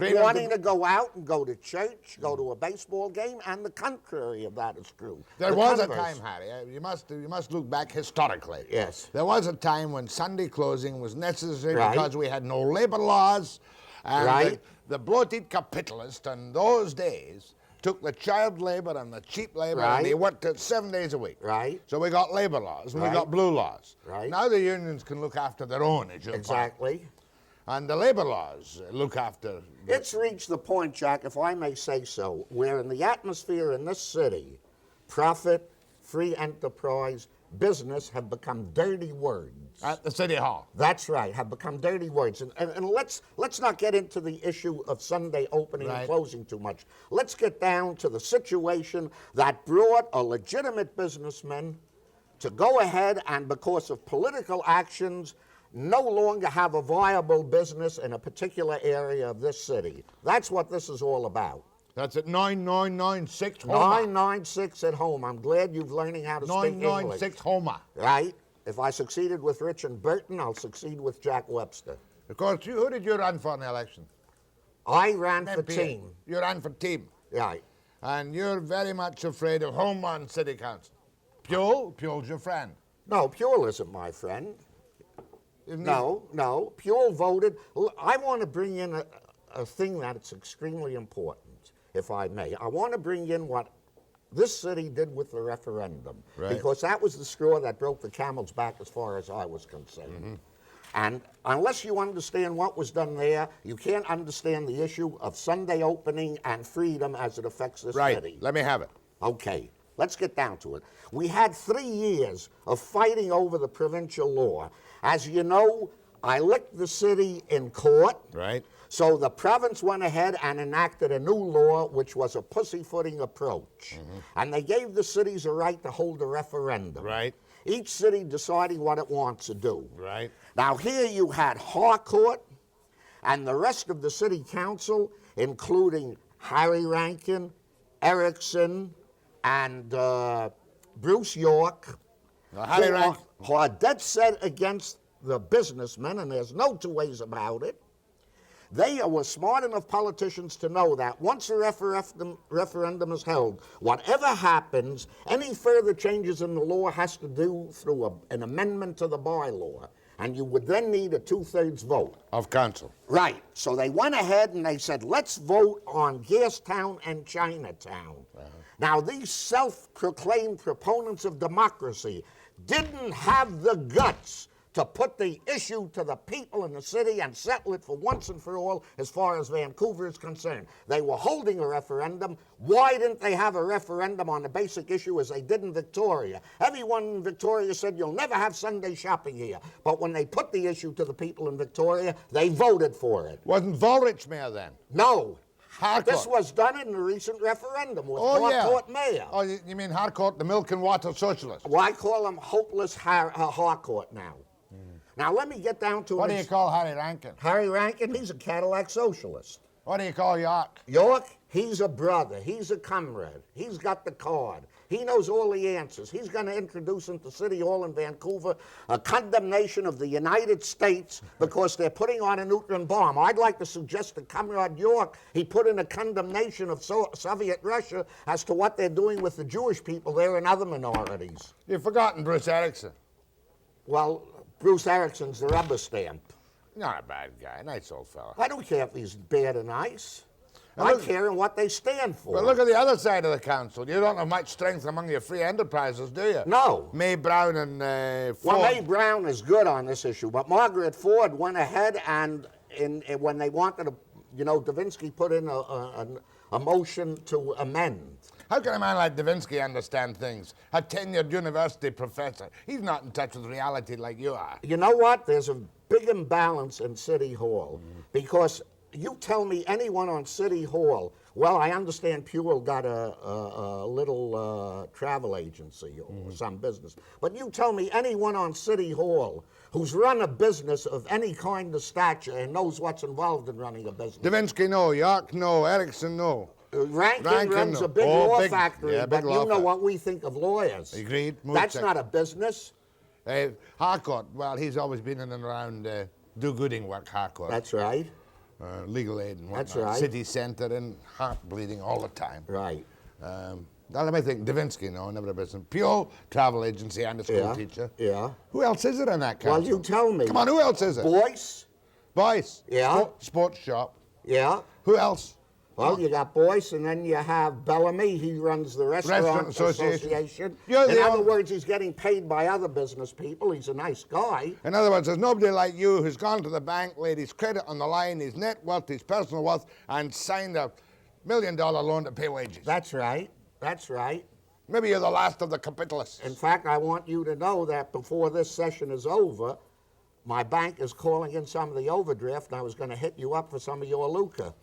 wanting to go out and go to church, go to a baseball game, and the contrary of that is true. There was a time, Harry, you must look back historically. Yes. There was a time when Sunday closing was necessary because we had no labor laws, and the bloated capitalist in those days took the child labor and the cheap labor and they worked it 7 days a week. Right. So we got labor laws and we got blue laws. Right. Now the unions can look after their own, as you'll find. And the labor laws look after... It's reached the point, Jack, if I may say so, where in the atmosphere in this city, profit, free enterprise, business have become dirty words. At the City Hall. That's right, have become dirty words. And let's not get into the issue of Sunday opening and closing too much. Let's get down to the situation that brought a legitimate businessman to go ahead and, because of political actions, no longer have a viable business in a particular area of this city. That's what this is all about. That's at 9996 Homer. 996 at home. I'm glad you're learning how to speak English. 996 Homer. Right? If I succeeded with Richard Burton, I'll succeed with Jack Webster. Of course, who did you run for in the election? I ran for Team. You ran for Team. Right. And you're very much afraid of Home on City Council. Pule's your friend. No, Pule isn't my friend. No. Pule voted. I want to bring in a thing that's extremely important, if I may. I want to bring in what this city did with the referendum, because that was the straw that broke the camel's back as far as I was concerned. And unless you understand what was done there, you can't understand the issue of Sunday opening and freedom as it affects this city. Let me have it. Okay, let's get down to it. We had 3 years of fighting over the provincial law. As you know, I licked the city in court. Right. So the province went ahead and enacted a new law, which was a pussyfooting approach. And they gave the cities a right to hold a referendum. Right. Each city deciding what it wants to do. Right. Now here you had Harcourt and the rest of the city council, including Harry Rankin, Erickson, and Bruce York, Harry Rankin, who are dead set against the businessmen, and there's no 2 ways about it. They were smart enough politicians to know that once a referendum is held, whatever happens, any further changes in the law has to do through an amendment to the bylaw. And you would then need a 2/3 vote. Of council. Right. So they went ahead and they said, let's vote on Gastown and Chinatown. Now, these self-proclaimed proponents of democracy didn't have the guts to put the issue to the people in the city and settle it for once and for all as far as Vancouver is concerned. They were holding a referendum. Why didn't they have a referendum on the basic issue as they did in Victoria? Everyone in Victoria said, you'll never have Sunday shopping here. But when they put the issue to the people in Victoria, they voted for it. Wasn't Volrich mayor then? No. Harcourt. This was done in the recent referendum with Harcourt Mayor. Oh, you mean Harcourt, the milk and water socialist? Well, I call him Hopeless Harcourt now. Now, let me get down to What do you call Harry Rankin? Harry Rankin, he's a Cadillac socialist. What do you call York? York, he's a brother. He's a comrade. He's got the card. He knows all the answers. He's going to introduce into City Hall in Vancouver a condemnation of the United States because they're putting on a nuclear bomb. I'd like to suggest to Comrade York he put in a condemnation of Soviet Russia as to what they're doing with the Jewish people there and other minorities. You've forgotten Bruce Erickson. Well, Bruce Erickson's the rubber stamp. Not a bad guy, nice old fella. I don't care if he's bad or nice. I care in what they stand for. But look at the other side of the council. You don't have much strength among your free enterprises, do you? No. May Brown and Ford. Well, May Brown is good on this issue, but Margaret Ford went ahead and when they wanted to, Davinsky put in a motion to amend. How can a man like Davinsky understand things? A tenured university professor. He's not in touch with reality like you are. You know what? There's a big imbalance in City Hall because you tell me anyone on City Hall, well, I understand Puel got a little travel agency or some business, but you tell me anyone on City Hall who's run a business of any kind of stature and knows what's involved in running a business. Davinsky, no. York, no. Erickson, no. Rankin runs a big law factory, yeah, but you know what we think of lawyers. Agreed. That's not a business. Harcourt, well, he's always been in and around do-gooding work, Harcourt. That's right. Legal aid and whatnot. That's right. City centre and heart bleeding all the time. Right. Now let me think. Davinsky, no, never a business. Pure travel agency and a school teacher. Yeah. Who else is it in that council? Well, you tell me. Come on, who else is it? Boyce. Boyce. Yeah. Sports shop. Yeah. Who else? Well, you got Boyce, and then you have Bellamy. He runs the Restaurant Association. In other words, he's getting paid by other business people. He's a nice guy. In other words, there's nobody like you who's gone to the bank, laid his credit on the line, his net worth, his personal wealth, and signed a $1 million loan to pay wages. That's right. That's right. Maybe you're the last of the capitalists. In fact, I want you to know that before this session is over, my bank is calling in some of the overdraft, and I was going to hit you up for some of your lucre.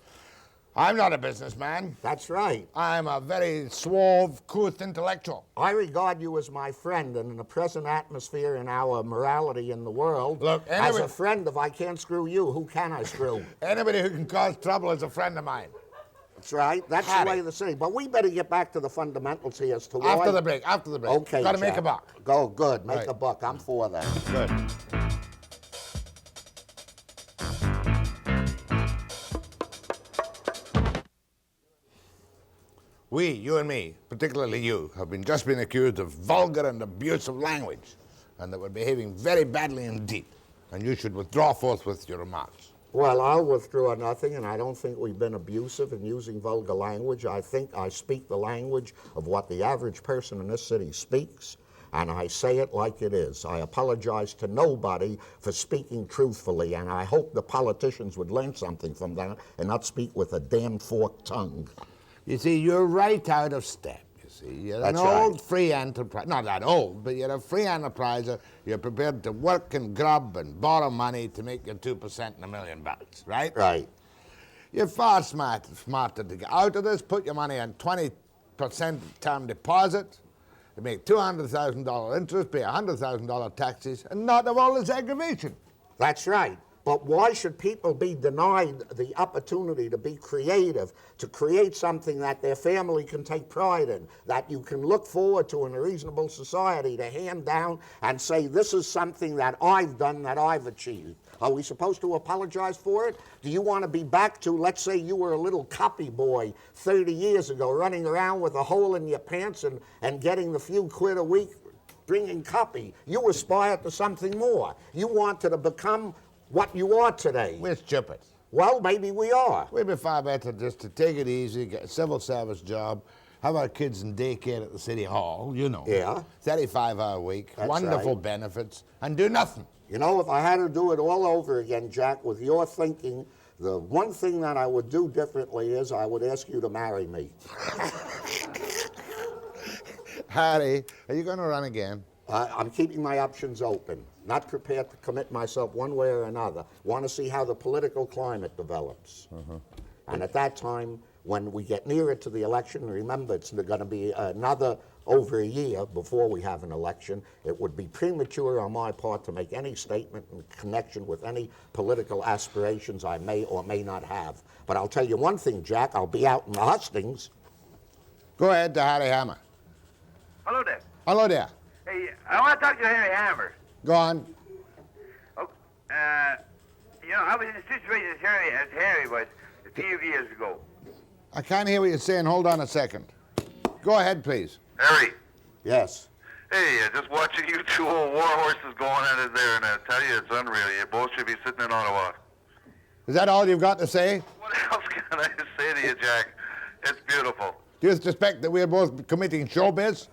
I'm not a businessman. That's right. I'm a very suave, couth intellectual. I regard you as my friend, and in the present atmosphere and our morality in the world, look, as a friend, if I can't screw you, who can I screw? Anybody who can cause trouble is a friend of mine. That's right. That's the way of the city. But we better get back to the fundamentals here as to why. After the break. Okay, Got to make a buck. Go, good. Make a buck. I'm for that. Good. We, you and me, particularly you, have just been accused of vulgar and abusive language, and that we're behaving very badly indeed, and you should withdraw forthwith your remarks. Well, I'll withdraw nothing, and I don't think we've been abusive in using vulgar language. I think I speak the language of what the average person in this city speaks, and I say it like it is. I apologize to nobody for speaking truthfully, and I hope the politicians would learn something from that and not speak with a damn forked tongue. You see, you're right out of step, you see. You're an old free enterprise, not that old, but you're a free enterpriser. You're prepared to work and grub and borrow money to make your 2% in $1 million, right? Right. You're far smarter to get out of this, put your money on 20% term deposit, you make $200,000 interest, pay $100,000 taxes, and not have all this aggravation. That's right. But why should people be denied the opportunity to be creative, to create something that their family can take pride in, that you can look forward to in a reasonable society, to hand down and say, this is something that I've done, that I've achieved? Are we supposed to apologize for it? Do you want to be back to, let's say you were a little copy boy 30 years ago, running around with a hole in your pants and getting the few quid a week, bringing copy? You aspired to something more. You wanted to become what you are today. We're stupid. Well, maybe we are. We'd be far better just to take it easy, get a civil service job, have our kids in daycare at the city hall, you know. Yeah. 35-hour week, That's wonderful right. benefits, and do nothing. You know, if I had to do it all over again, Jack, with your thinking, the one thing that I would do differently is I would ask you to marry me. Harry, are you going to run again? I'm keeping my options open. Not prepared to commit myself one way or another. Want to see how the political climate develops. And at that time, when we get nearer to the election, remember it's going to be another over a year before we have an election, it would be premature on my part to make any statement in connection with any political aspirations I may or may not have. But I'll tell you one thing, Jack, I'll be out in the hustings. Go ahead to Harry Hammer. Hello there. Hello there. Hey, I want to talk to Harry Hammer. Go on. Oh, you know, I was in the situation as Harry was a few years ago. I can't hear what you're saying. Hold on a second. Go ahead, please. Harry. Yes. Hey, just watching you two old war horses going at it there, and I tell you, it's unreal. You both should be sitting in Ottawa. Is that all you've got to say? What else can I say to you, Jack? It's beautiful. Do you suspect that we're both committing showbiz?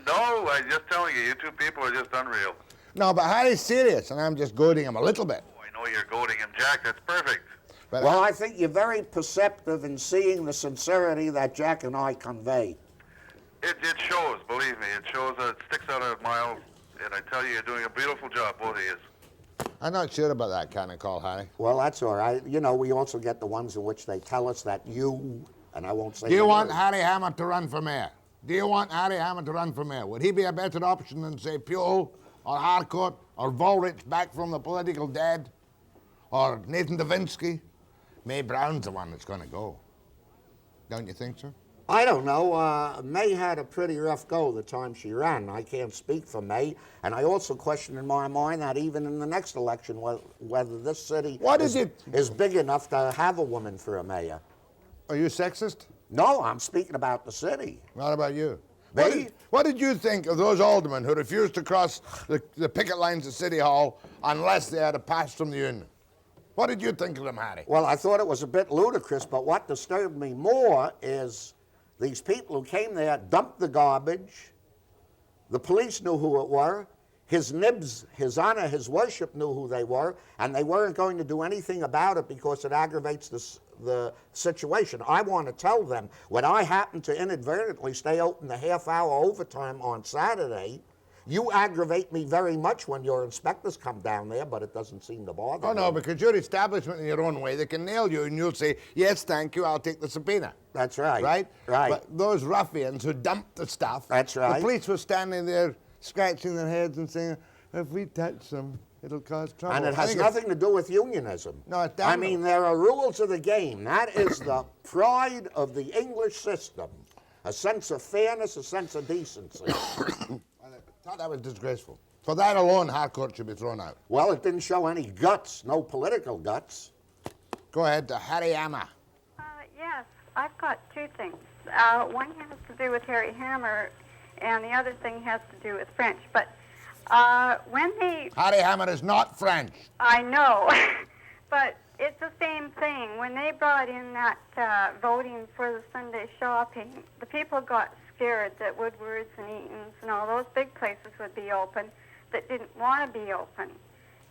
No, I'm just telling you, you two people are just unreal. No, but Harry's serious, and I'm just goading him a little bit. Oh, I know you're goading him, Jack. That's perfect. But Well, I think you're very perceptive in seeing the sincerity that Jack and I convey. It shows, believe me. It shows, it sticks out a mile, and I tell you, you're doing a beautiful job, both of you. I'm not sure about that kind of call, Harry. Well, that's all right. You know, we also get the ones in which they tell us that you, and I won't say Do you the want word. Harry Hammer to run for mayor? Do you want Harry Hammer to run for mayor? Would he be a better option than, say, Pule or Harcourt or Volrich back from the political dead? Or Nathan Davinsky? May Brown's the one that's going to go. Don't you think so? I don't know. May had a pretty rough go the time she ran. I can't speak for May. And I also question in my mind that even in the next election, whether this city is big enough to have a woman for a mayor. Are you sexist? No, I'm speaking about the city. What about you? Me? What did you think of those aldermen who refused to cross the picket lines at City Hall unless they had a pass from the union? What did you think of them, Harry? Well, I thought it was a bit ludicrous, but what disturbed me more is these people who came there dumped the garbage. The police knew who it were. His nibs, his honor, his worship knew who they were, and they weren't going to do anything about it because it aggravates the situation. I want to tell them, when I happen to inadvertently stay open the half-hour overtime on Saturday, you aggravate me very much when your inspectors come down there, but it doesn't seem to bother Oh, me. no, because your establishment in your own way, they can nail you and you'll say, yes, thank you, I'll take the subpoena. That's right. Right? Right. But those ruffians who dumped the stuff, That's right. the police were standing there scratching their heads and saying, if we touch them, it'll cause trouble. And it has nothing to do with unionism. No, it I doesn't. mean, there are rules of the game. That is the pride of the English system. A sense of fairness, a sense of decency. I thought that was disgraceful. For that alone, Harcourt should be thrown out. Well, it didn't show any guts, no political guts. Go ahead to Harry Hammer. Yes, I've got two things. One has to do with Harry Hammer, and the other thing has to do with French. But when they... Harry Hammer is not French. I know, but it's the same thing. When they brought in that voting for the Sunday shopping, the people got scared that Woodward's and Eaton's and all those big places would be open that didn't want to be open.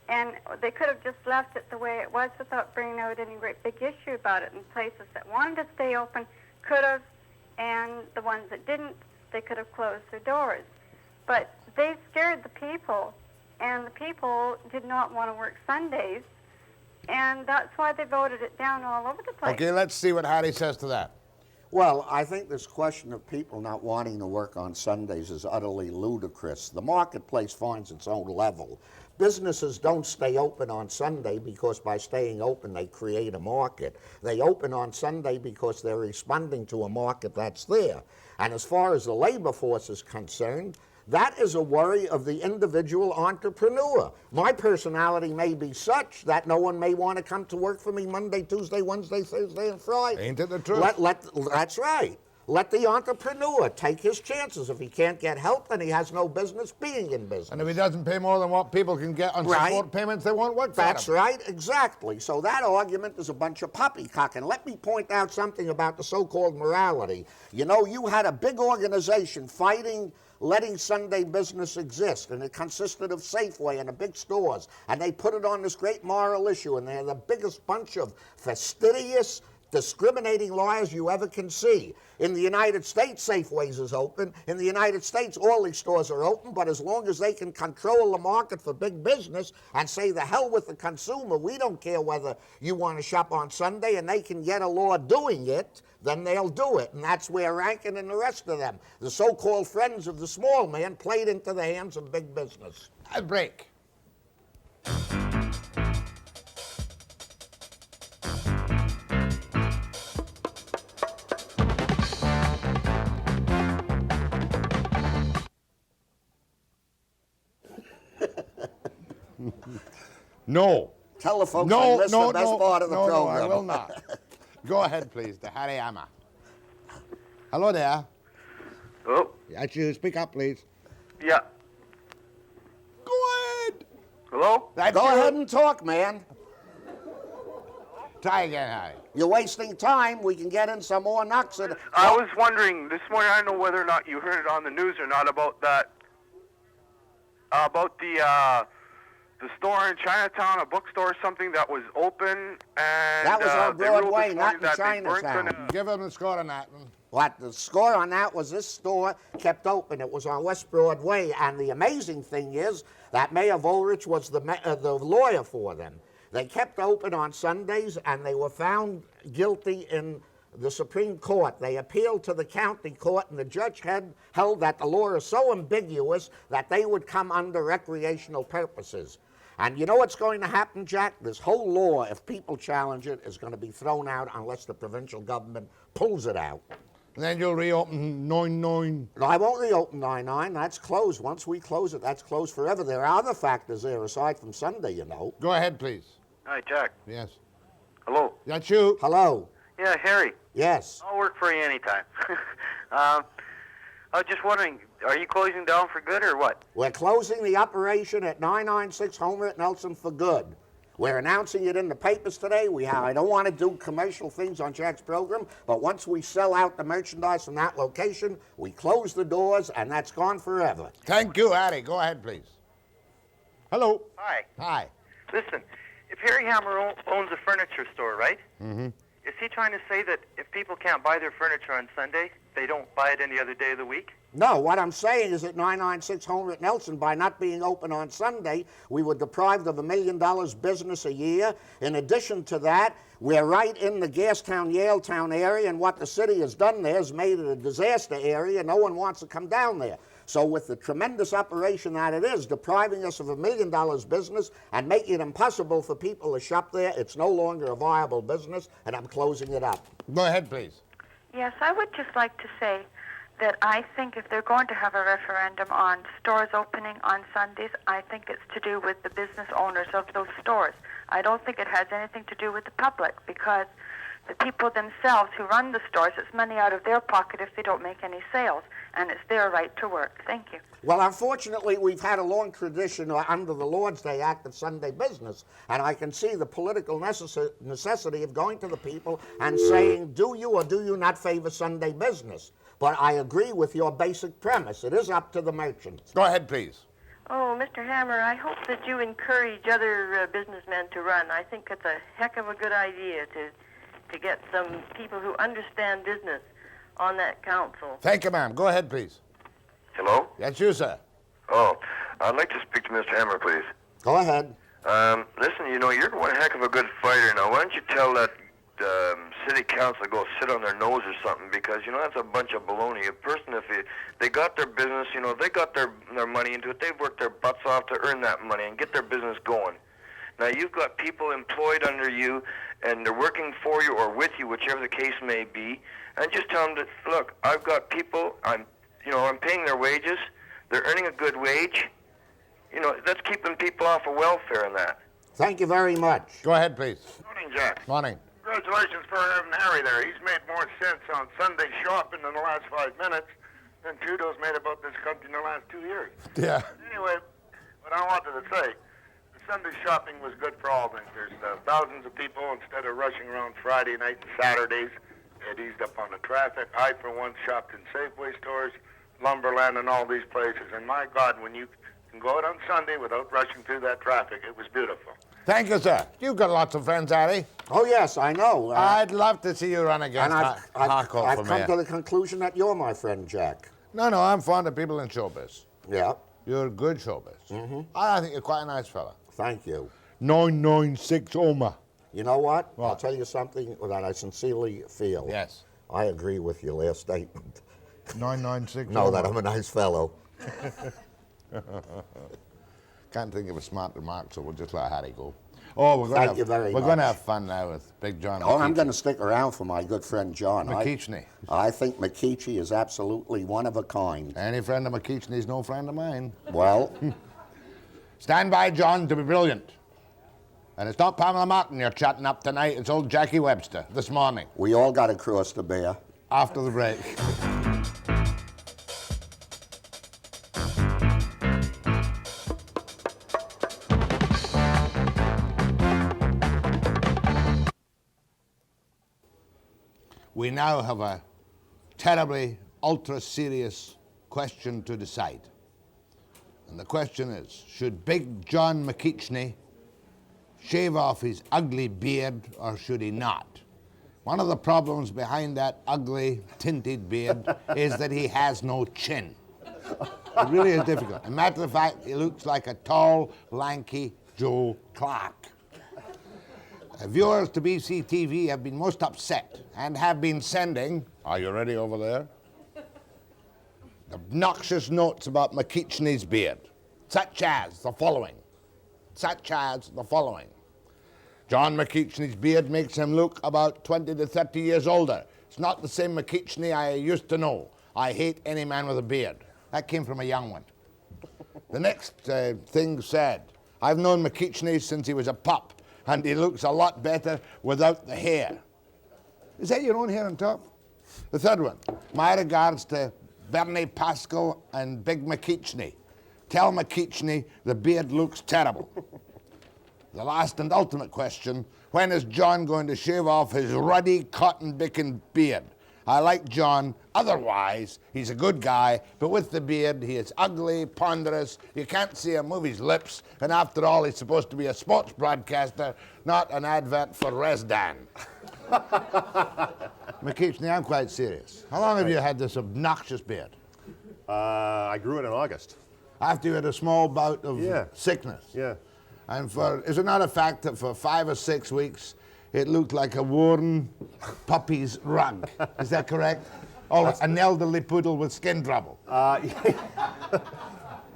And they could have just left it the way it was without bringing out any great big issue about it. And places that wanted to stay open could have, and the ones that didn't, they could have closed their doors. But they scared the people, and the people did not want to work Sundays, and that's why they voted it down all over the place. Okay, let's see what Harry says to that. Well, I think this question of people not wanting to work on Sundays is utterly ludicrous. The marketplace finds its own level. Businesses don't stay open on Sunday because by staying open they create a market. They open on Sunday because they're responding to a market that's there. And as far as the labor force is concerned, that is a worry of the individual entrepreneur. My personality may be such that no one may want to come to work for me Monday, Tuesday, Wednesday, Thursday, and Friday. Ain't it the truth? That's right. Let the entrepreneur take his chances. If he can't get help, then he has no business being in business. And if he doesn't pay more than what people can get on support payments, they won't work for That's him. right, exactly. So that argument is a bunch of poppycock. And let me point out something about the so-called morality. You know, you had a big organization fighting letting Sunday business exist, and it consisted of Safeway and the big stores, and they put it on this great moral issue, and they're the biggest bunch of fastidious, discriminating lawyers you ever can see. In the United States, Safeways is open. In the United States, all these stores are open, but as long as they can control the market for big business and say the hell with the consumer, we don't care whether you want to shop on Sunday, and they can get a law doing it, then they'll do it. And that's where Rankin and the rest of them, the so-called friends of the small man, played into the hands of big business. A break. No. Tell the folks I missed the best part of the program. No, I will not. Go ahead, please, to Harry Amma. Hello there. Hello? That's you. Speak up, please. Yeah. Go ahead. Hello? Go ahead and talk, man. Try again, Harry. You're wasting time. We can get in some more knocks. I was wondering this morning, I don't know whether or not you heard it on the news or not about that, about the store in Chinatown, a bookstore or something that was open, and that was on Broadway, not in Chinatown. Give him the score on that one. What the score on that was this store kept open. It was on West Broadway, and the amazing thing is that Mayor Volrich was the lawyer for them. They kept open on Sundays, and they were found guilty in the Supreme Court. They appealed to the county court, and the judge held that the law is so ambiguous that they would come under recreational purposes. And you know what's going to happen, Jack? This whole law, if people challenge it, is going to be thrown out unless the provincial government pulls it out. And then you'll reopen 9-9. No, I won't reopen 9-9. That's closed. Once we close it, that's closed forever. There are other factors there aside from Sunday, you know. Go ahead, please. Hi, Jack. Yes. Hello? That's you. Hello. Yeah, Harry. Yes. I'll work for you anytime. I was just wondering, are you closing down for good or what? We're closing the operation at 996 Homer at Nelson for good. We're announcing it in the papers today. I don't want to do commercial things on Jack's program, but once we sell out the merchandise from that location, we close the doors, and that's gone forever. Thank you, Harry. Go ahead, please. Hello. Hi. Hi. Listen, if Harry Hammer owns a furniture store, right? Mm-hmm. Is he trying to say that if people can't buy their furniture on Sunday, they don't buy it any other day of the week? No, what I'm saying is at 996 Homer at Nelson, by not being open on Sunday, we were deprived of $1 million business a year. In addition to that, we're right in the Gastown, Yaletown area, and what the city has done there is made it a disaster area. No one wants to come down there. So with the tremendous operation that it is, depriving us of $1 million business and making it impossible for people to shop there, it's no longer a viable business, and I'm closing it up. Go ahead, please. Yes, I would just like to say that I think if they're going to have a referendum on stores opening on Sundays, I think it's to do with the business owners of those stores. I don't think it has anything to do with the public, because the people themselves who run the stores, it's money out of their pocket if they don't make any sales, and it's their right to work. Thank you. Well, unfortunately, we've had a long tradition under the Lord's Day Act of Sunday business, and I can see the political necessity of going to the people and saying, do you or do you not favor Sunday business? But I agree with your basic premise. It is up to the merchants. Go ahead, please. Oh, Mr. Hammer, I hope that you encourage other businessmen to run. I think it's a heck of a good idea to get some people who understand business on that council. Thank you, ma'am. Go ahead, please. Hello? That's you, sir. Oh, I'd like to speak to Mr. Hammer, please. Go ahead. Listen, you know, you're one heck of a good fighter. Now, why don't you tell that city council to go sit on their nose or something, because, you know, that's a bunch of baloney. A person, if they got their business, you know, they got their money into it, they've worked their butts off to earn that money and get their business going. Now, you've got people employed under you, and they're working for you or with you, whichever the case may be, and just tell them that, look, I've got people, I'm paying their wages, they're earning a good wage, you know, that's keeping people off of welfare and that. Thank you very much. Go ahead, please. Morning, Jack. Morning. Congratulations for having Harry there. He's made more sense on Sunday shopping in the last 5 minutes than Trudeau's made about this country in the last 2 years. Yeah. Anyway, what I wanted to say, the Sunday shopping was good for all drinkers. Thousands of people, instead of rushing around Friday night and Saturdays, it eased up on the traffic. I, for one, shopped in Safeway stores, Lumberland, and all these places. And my God, when you can go out on Sunday without rushing through that traffic, it was beautiful. Thank you, sir. You've got lots of friends, Harry. Oh, yes, I know. I'd love to see you run against and Harcourt I've for come mayor. to the conclusion that you're my friend, Jack. No, I'm fond of people in showbiz. Yeah. You're good showbiz. I think you're quite a nice fella. Thank you. 996 Oma. You know what? I'll tell you something that I sincerely feel. Yes. I agree with your last statement. 996 No, Oma. that I'm a nice fellow. Can't think of a smart remark, so we'll just let Harry go. Oh, we're going to have fun now with Big John. Oh, I'm going to stick around for my good friend John. McKeachie. I think McKeachie is absolutely one of a kind. Any friend of McKeachie is no friend of mine. Well, stand by, John, to be brilliant. And it's not Pamela Martin you're chatting up tonight, it's old Jackie Webster this morning. We all got to cross the bear. After the break. We now have a terribly ultra-serious question to decide. And the question is, should Big John McKeachie shave off his ugly beard or should he not? One of the problems behind that ugly, tinted beard is that he has no chin. It really is difficult. As a matter of fact, he looks like a tall, lanky Joe Clark. Viewers to BC TV have been most upset and have been sending, are you ready over there? Obnoxious notes about McKeachie's beard, such as the following. John McKeachie's beard makes him look about 20 to 30 years older. It's not the same McKeachie I used to know. I hate any man with a beard. That came from a young one. The next thing said, I've known McKeachie since he was a pup, and he looks a lot better without the hair. Is that your own hair on top? The third one, my regards to Bernie Pascal and Big McKeachie. Tell McKeachie the beard looks terrible. The last and ultimate question, when is John going to shave off his ruddy cotton-picking beard? I like John, otherwise he's a good guy, but with the beard he is ugly, ponderous, you can't see him move his lips, and after all he's supposed to be a sports broadcaster, not an advert for Resdan. McKeachie, I'm quite serious. How long have you had this obnoxious beard? I grew it in August. After you had a small bout of sickness? Yeah. And is it not a fact that for 5 or 6 weeks it looked like a worn puppy's rug? Is that correct? Oh, an elderly poodle with skin trouble. It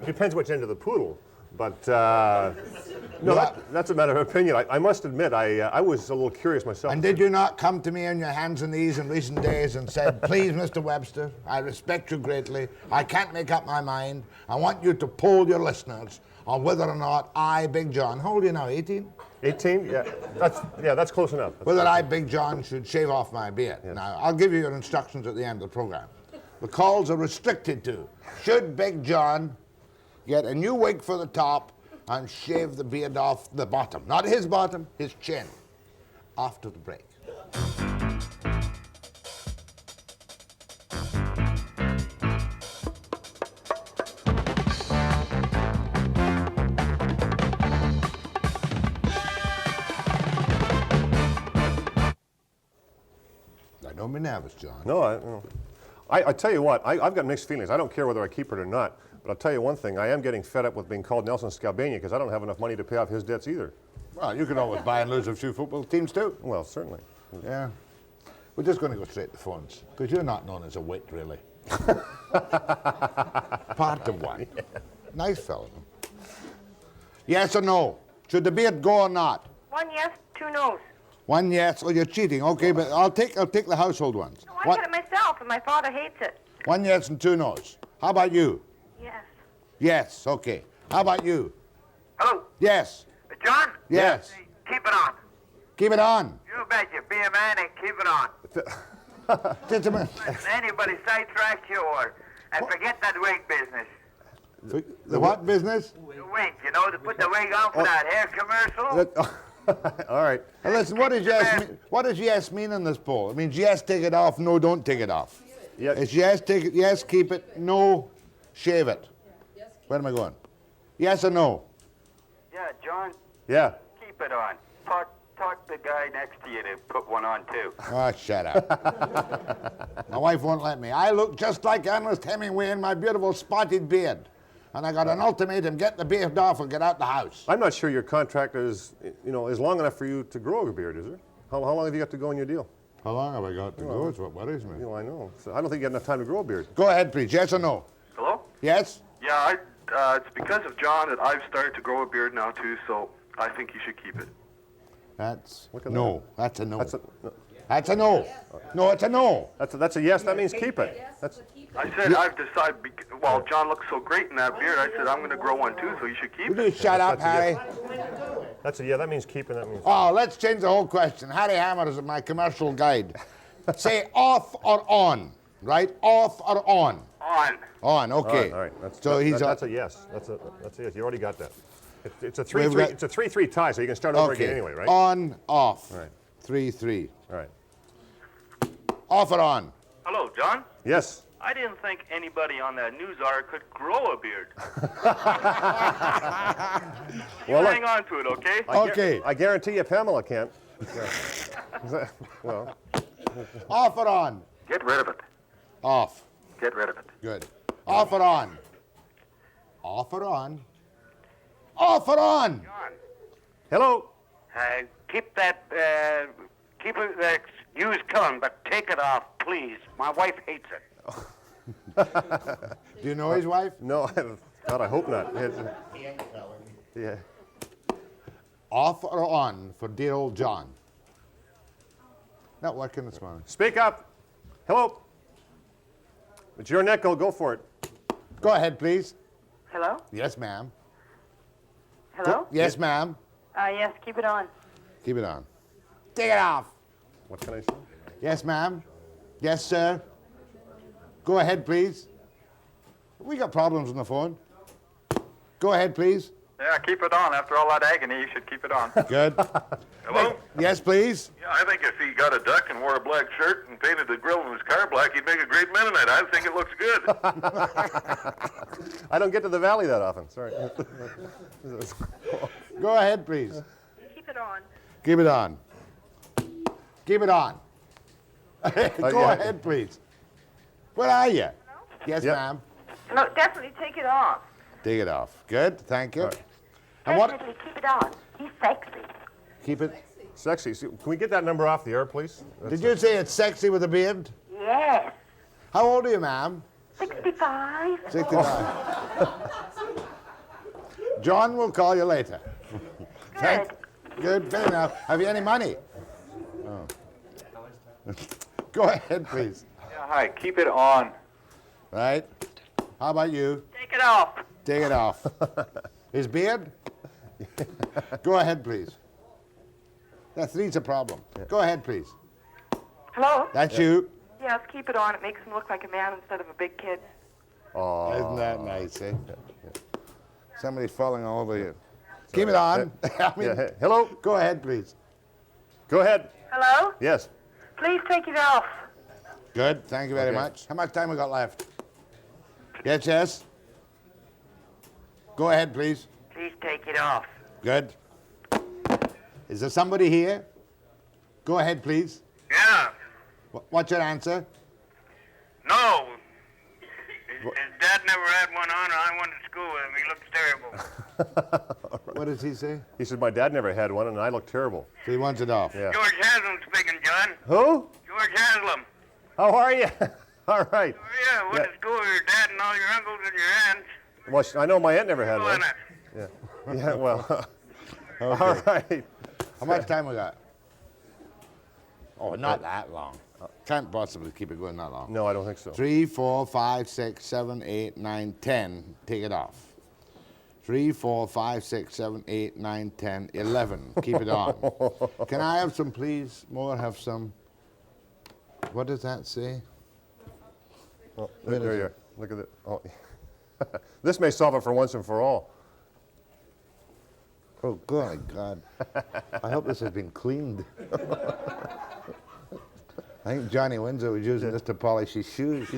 depends which end of the poodle, but no, that's a matter of opinion. I must admit, I was a little curious myself. And did you not come to me on your hands and knees in recent days and said, please, Mr. Webster, I respect you greatly. I can't make up my mind. I want you to poll your listeners on whether or not I, Big John, how old are you now, 18? 18? Yeah, that's close enough. Whether I, Big John, should shave off my beard. Yes. Now, I'll give you your instructions at the end of the program. The calls are restricted to, should Big John get a new wig for the top and shave the beard off the bottom? Not his bottom, his chin. After the break. Don't be nervous, John. No, I tell you what, I've got mixed feelings. I don't care whether I keep it or not, but I'll tell you one thing, I am getting fed up with being called Nelson Scalbania because I don't have enough money to pay off his debts either. Well, you can always buy and lose a few football teams too. Well, certainly. Yeah. We're just going to go straight to phones, because you're not known as a wit, really. Part of one. Yeah. Nice fellow. Yes or no? Should the beard go or not? 1 yes, 2 no's. 1 yes. Oh, you're cheating. Okay, but I'll take the household ones. No, I get it myself, and my father hates it. 1 yes and 2 no's. How about you? Yes. Yes. Okay. How about you? Hello. Yes. John? Yes. Keep it on. Keep it on. You betcha. Be a man and keep it on. Gentlemen. Anybody sidetrack you and forget that wig business. The what business? The wig, you know, to put the wig on for that hair commercial. All right. Now listen, what does yes mean in this poll? It means yes, take it off, no, don't take it off. Yes. It's yes, take it, yes, keep it, no, shave it. Where am I going? Yes or no? Yeah, John. Yeah. Keep it on. Part talk the guy next to you to put one on too. Oh, shut up. My wife won't let me. I look just like Ernest Hemingway in my beautiful spotted beard. And I got an ultimatum, get the beard off and get out the house. I'm not sure your contract is, is long enough for you to grow a beard, is it? How long have you got to go in your deal? How long have I got to go? It's what worries me. I know. So I don't think you have enough time to grow a beard. Go ahead, please. Yes or no? Hello? Yes? Yeah, it's because of John that I've started to grow a beard now too, so I think you should keep it. That's Look at no. That's a no. That's a, That's a no. No, it's a no. that's a yes. That means keep it. I said I've decided, well, John looks so great in that beard, I said I'm going to grow one too, so you should keep Will it. you shut up, Harry? That's a yeah. That means keep it. That means. Oh, let's change the whole question. Harry Hammer is my commercial guide. Say off or on, right? Off or on? On. On, okay. All right. That's a yes. That's a yes. You already got that. It's a 3-3. It's a 3-3 tie, so you can start over again anyway, right? On, off. All right. 3-3. All right. Off or on? Hello, John? Yes. I didn't think anybody on that news article could grow a beard. Well, hang on to it, okay? Okay. I guarantee you Pamela can't. Well. Off or on? Get rid of it. Off. Get rid of it. Good. Off or on? Off or on? Off or on? Hello. Keep that news coming, but take it off, please. My wife hates it. Do you know his wife? No, God, I hope not. Yeah. Off or on for dear old John? Not working this morning. Speak up. Hello. It's your neck. Go for it. Go ahead, please. Hello? Yes, ma'am. Hello? Yes, ma'am. Yes, keep it on. Keep it on. Take it off. What can I say? Yes, ma'am. Yes, sir. Go ahead, please. We got problems on the phone. Go ahead, please. Yeah, keep it on. After all that agony, you should keep it on. Good. Hello? Yes, please. Yeah, I think if he got a duck and wore a black shirt and painted the grill in his car black, he'd make a great Mennonite. I think it looks good. I don't get to the valley that often. Sorry. Go ahead, please. Keep it on. Keep it on. Keep it on. Go yeah. ahead, please. Where are you? Yes, ma'am. No, definitely take it off. Take it off. Good. Thank you. Right. And what? Definitely keep it on. He's sexy. Keep it. Sexy. Can we get that number off the air, please? Did you say it's sexy with a beard? Yes. How old are you, ma'am? 65. 65. John will call you later. Good. Good. Fair enough. Have you any money? Oh. Go ahead, please. Yeah, hi. Keep it on. Right. How about you? Take it off. Take it off. His beard? Go ahead, please. That three's a problem. Go ahead, please. Hello? That's you. Yes, keep it on. It makes him look like a man instead of a big kid. Oh. Isn't that nice, eh? Somebody's falling all over you. Keep it on. I mean, Yeah. Hello. go ahead, please. Go ahead. Hello? Yes. Please take it off. Good. Thank you very Okay. much. How much time we got left? Yes, yes. Go ahead, please. Please take it off. Good. Is there somebody here? Go ahead, please. Yeah. What's your answer? No. His dad never had one on, and I went to school with him. He looks terrible. What does he say? He said my dad never had one, and I look terrible. So he wants it off. Yeah. George Haslam speaking, John. Who? George Haslam. How are you? All right. Oh, yeah, went to school with your dad and all your uncles and your aunts. Well, I know my aunt never had one. It. Yeah. Yeah. Well. Okay. All right. How much time we got? Oh, not that long. Can't possibly keep it going that long. No, I don't think so. 3, 4, 5, 6, 7, 8, 9, 10. Take it off. 3, 4, 5, 6, 7, 8, 9, 10, 11. Keep it on. Can I have some, please? More, have some. What does that say? Oh, Where there is you it? are. Look at it. Oh. This may solve it for once and for all. Oh, God. I hope this has been cleaned. I think Johnny Windsor was using this to polish his shoes.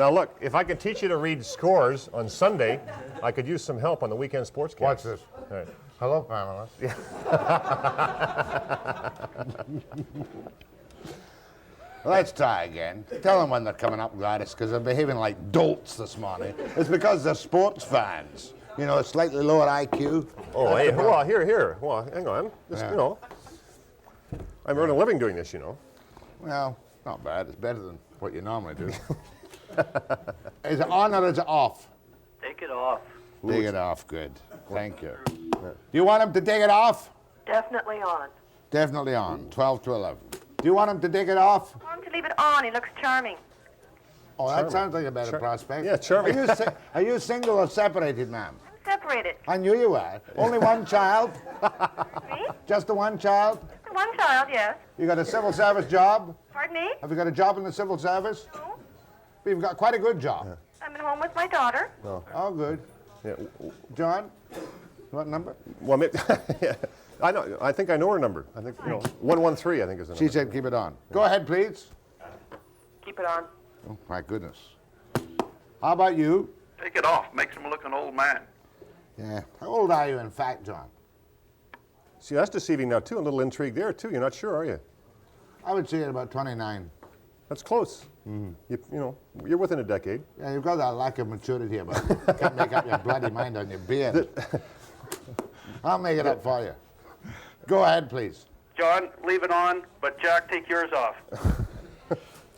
Now look, if I can teach you to read scores on Sunday, I could use some help on the weekend sportscast. Watch this. All right. Hello, panelists. Yeah. Let's try again. Tell them when they're coming up, Gladys, because they're behaving like dolts this morning. It's because they're sports fans. You know, slightly lower IQ. Oh, hey, well, here. Well, hang on. Just, Yeah. you know, I'm earning a living doing this, you know. Well, not bad. It's better than what you normally do. Is it on or is it off? Take it off. Take it off. Good. Thank you. Do you want him to take it off? Definitely on. Definitely on. 12 to 11. Do you want him to take it off? I want him to leave it on. He looks charming. Oh, that sounds like a better prospect. Yeah, charming. Are you single or separated, ma'am? I'm separated. I knew you were. Only one child? Me? Just the one child? One child, yes. You got a civil service job? Pardon me? Have you got a job in the civil service? No. You've got quite a good job. I'm at home with my daughter. No. Oh, good. Yeah. John, what number? Well, maybe, yeah. I know. I think I know her number. I think 113. I think is the number. She said keep it on. Go ahead, please. Keep it on. Oh, my goodness. How about you? Take it off. Makes him look an old man. Yeah. How old are you, in fact, John? See, that's deceiving now too. A little intrigue there too. You're not sure, are you? I would say at about 29. That's close. You know, you're within a decade. Yeah, you've got that lack of maturity about you. Can't make up your bloody mind on your beard. I'll make it up for you. Go ahead, please. John, leave it on, but Jack, take yours off.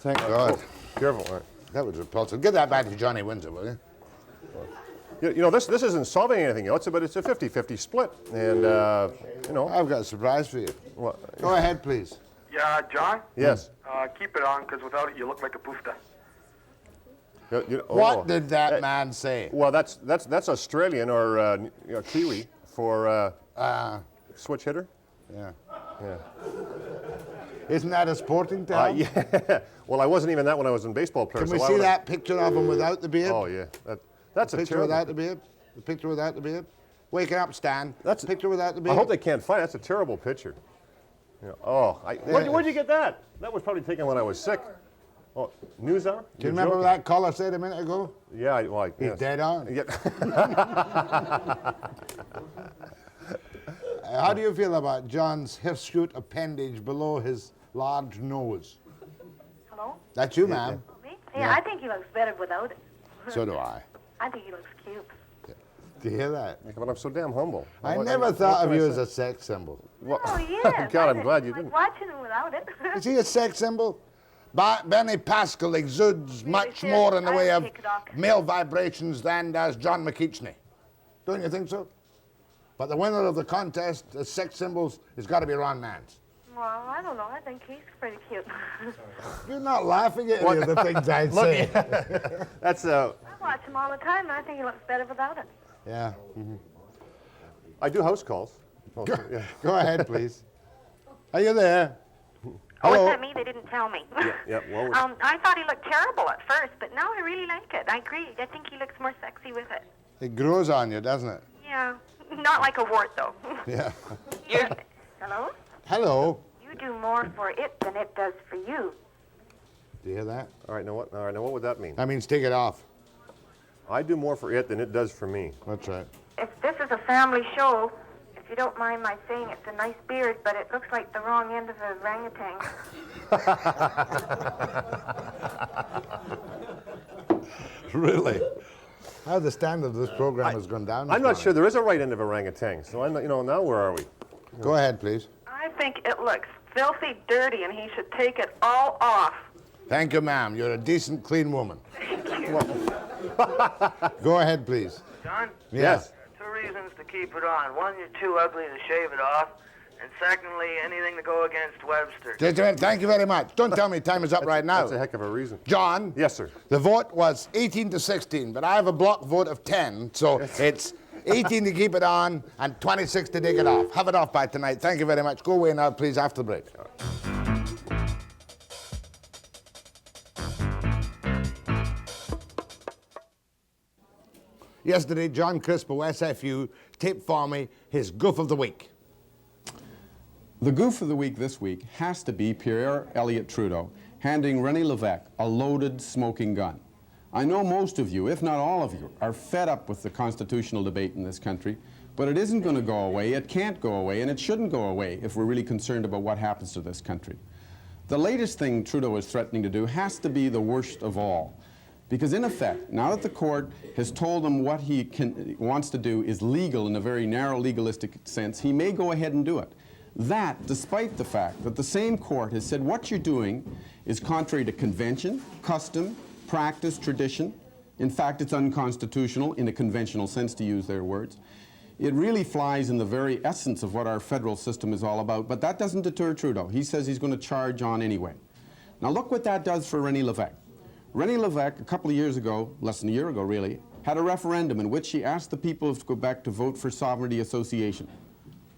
Thank God. Careful. All right. That was repulsive. Give that back to Johnny Windsor, will you? You know, this isn't solving anything else, but it's a 50-50 split. And, you know. I've got a surprise for you. Well, Go ahead, please. Yeah, John? Yes. Keep it on, because without it, you look like a poofta. What did that man say? Well, that's Australian or Kiwi for switch hitter. Yeah. Yeah. Isn't that a sporting term? Yeah. Well, I wasn't even that when I was in baseball player. Can we so see that picture of him without the beard? Oh, yeah. That's the a picture terrible without the beard? The picture without the beard? Waking up, Stan. That's a picture without the beard. I hope they can't find it. That's a terrible picture. Yeah. Oh, where'd you get that? That was probably taken when I was sick. Oh, news hour? Do you remember what that caller said a minute ago? Yeah, He's yes. dead on. Yeah. How do you feel about John's hirsute appendage below his large nose? Hello? That's you, ma'am. Me? Yeah, I think he looks better without it. So do I. I think he looks cute. Do you hear that? But I'm so damn humble. I never thought of you as a sex symbol. Oh, yes. God, I'm glad you I'm didn't. watching him without it. Is he a sex symbol? Benny Pascal exudes much more in the way of male vibrations than does John McKeachie. Don't you think so? But the winner of the contest, the sex symbols, has got to be Ron Mans. Well, I don't know. I think he's pretty cute. You're not laughing at any of the things I say. That's I watch him all the time, and I think he looks better without it. Yeah. I do house calls. Oh, Go, yeah. go ahead, please. Are you there? Oh, Hello? is that me? They didn't tell me. Yeah, well, I thought he looked terrible at first, but now I really like it. I agree. I think he looks more sexy with it. It grows on you, doesn't it? Yeah. Not like a wart, though. Yeah. Hello? Hello. You do more for it than it does for you. Do you hear that? all right, now what would that mean? That means take it off. I do more for it than it does for me. That's right. If this is a family show, if you don't mind my saying, it's a nice beard, but it looks like the wrong end of a orangutan. Really? How the standard of this program has gone down. I'm not sure there is a right end of orangutan. So I'm not, now where are we? Go ahead, please. I think it looks filthy dirty, and he should take it all off. Thank you, ma'am. You're a decent, clean woman. Go ahead, please. John? Yes. Two reasons to keep it on. One, you're too ugly to shave it off. And secondly, anything to go against Webster. Gentlemen, thank you very much. Don't tell me time is up right now. That's a heck of a reason. John? Yes, sir. The vote was 18 to 16, but I have a block vote of 10, so it's 18 to keep it on and 26 to take it off. Have it off by tonight. Thank you very much. Go away now, please, after the break. Yesterday, John Crispo, SFU, taped for me his Goof of the Week. The Goof of the Week this week has to be Pierre Elliott Trudeau handing René Lévesque a loaded smoking gun. I know most of you, if not all of you, are fed up with the constitutional debate in this country, but it isn't going to go away, it can't go away, and it shouldn't go away if we're really concerned about what happens to this country. The latest thing Trudeau is threatening to do has to be the worst of all. Because in effect, now that the court has told him what he wants to do is legal in a very narrow legalistic sense, he may go ahead and do it. That, despite the fact that the same court has said what you're doing is contrary to convention, custom, practice, tradition. In fact, it's unconstitutional in a conventional sense, to use their words. It really flies in the very essence of what our federal system is all about, but that doesn't deter Trudeau. He says he's going to charge on anyway. Now look what that does for René Lévesque. René Lévesque, a couple of years ago, less than a year ago really, had a referendum in which he asked the people of Quebec to vote for sovereignty association.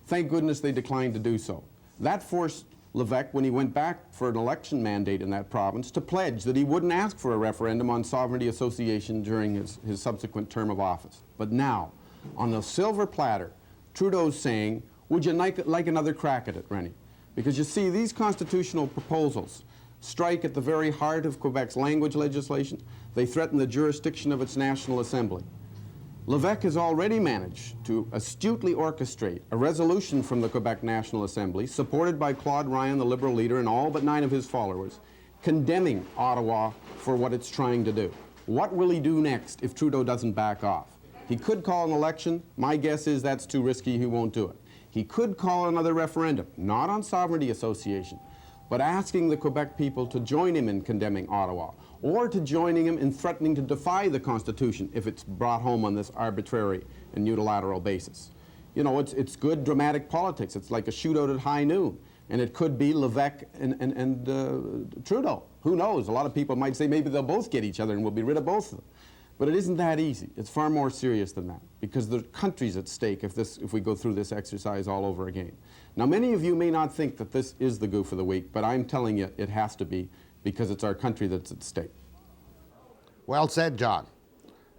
Thank goodness they declined to do so. That forced Lévesque, when he went back for an election mandate in that province, to pledge that he wouldn't ask for a referendum on sovereignty association during his subsequent term of office. But now, on a silver platter, Trudeau's saying, would you like another crack at it, René? Because you see, these constitutional proposals strike at the very heart of Quebec's language legislation. They threaten the jurisdiction of its National Assembly. Lévesque has already managed to astutely orchestrate a resolution from the Quebec National Assembly, supported by Claude Ryan, the Liberal leader, and all but 9 of his followers, condemning Ottawa for what it's trying to do. What will he do next if Trudeau doesn't back off? He could call an election. My guess is that's too risky, he won't do it. He could call another referendum, not on sovereignty association, but asking the Quebec people to join him in condemning Ottawa, or to joining him in threatening to defy the Constitution if it's brought home on this arbitrary and unilateral basis. You know, it's good dramatic politics. It's like a shootout at high noon. And it could be Lévesque and Trudeau. Who knows? A lot of people might say maybe they'll both get each other and we'll be rid of both of them. But it isn't that easy. It's far more serious than that, because the country's at stake if we go through this exercise all over again. Now, many of you may not think that this is the goof of the week, but I'm telling you it has to be, because it's our country that's at stake. Well said, John.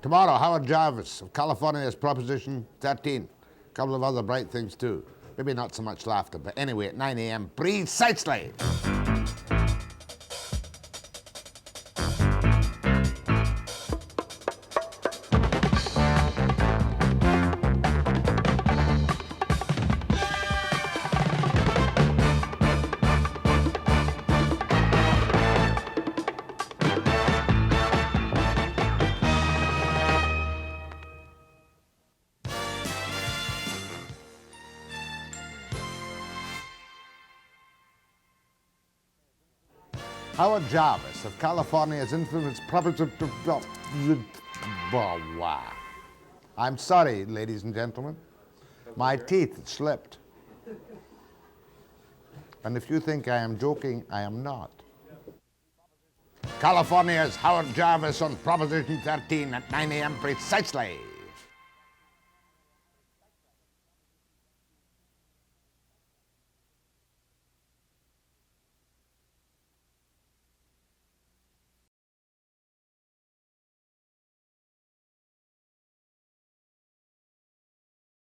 Tomorrow, Howard Jarvis of California's Proposition 13. A couple of other bright things, too. Maybe not so much laughter, but anyway, at 9 a.m. precisely. Howard Jarvis of California's infamous Proposition. I'm sorry, ladies and gentlemen. My teeth slipped. And if you think I am joking, I am not. California's Howard Jarvis on Proposition 13 at 9 a.m. precisely.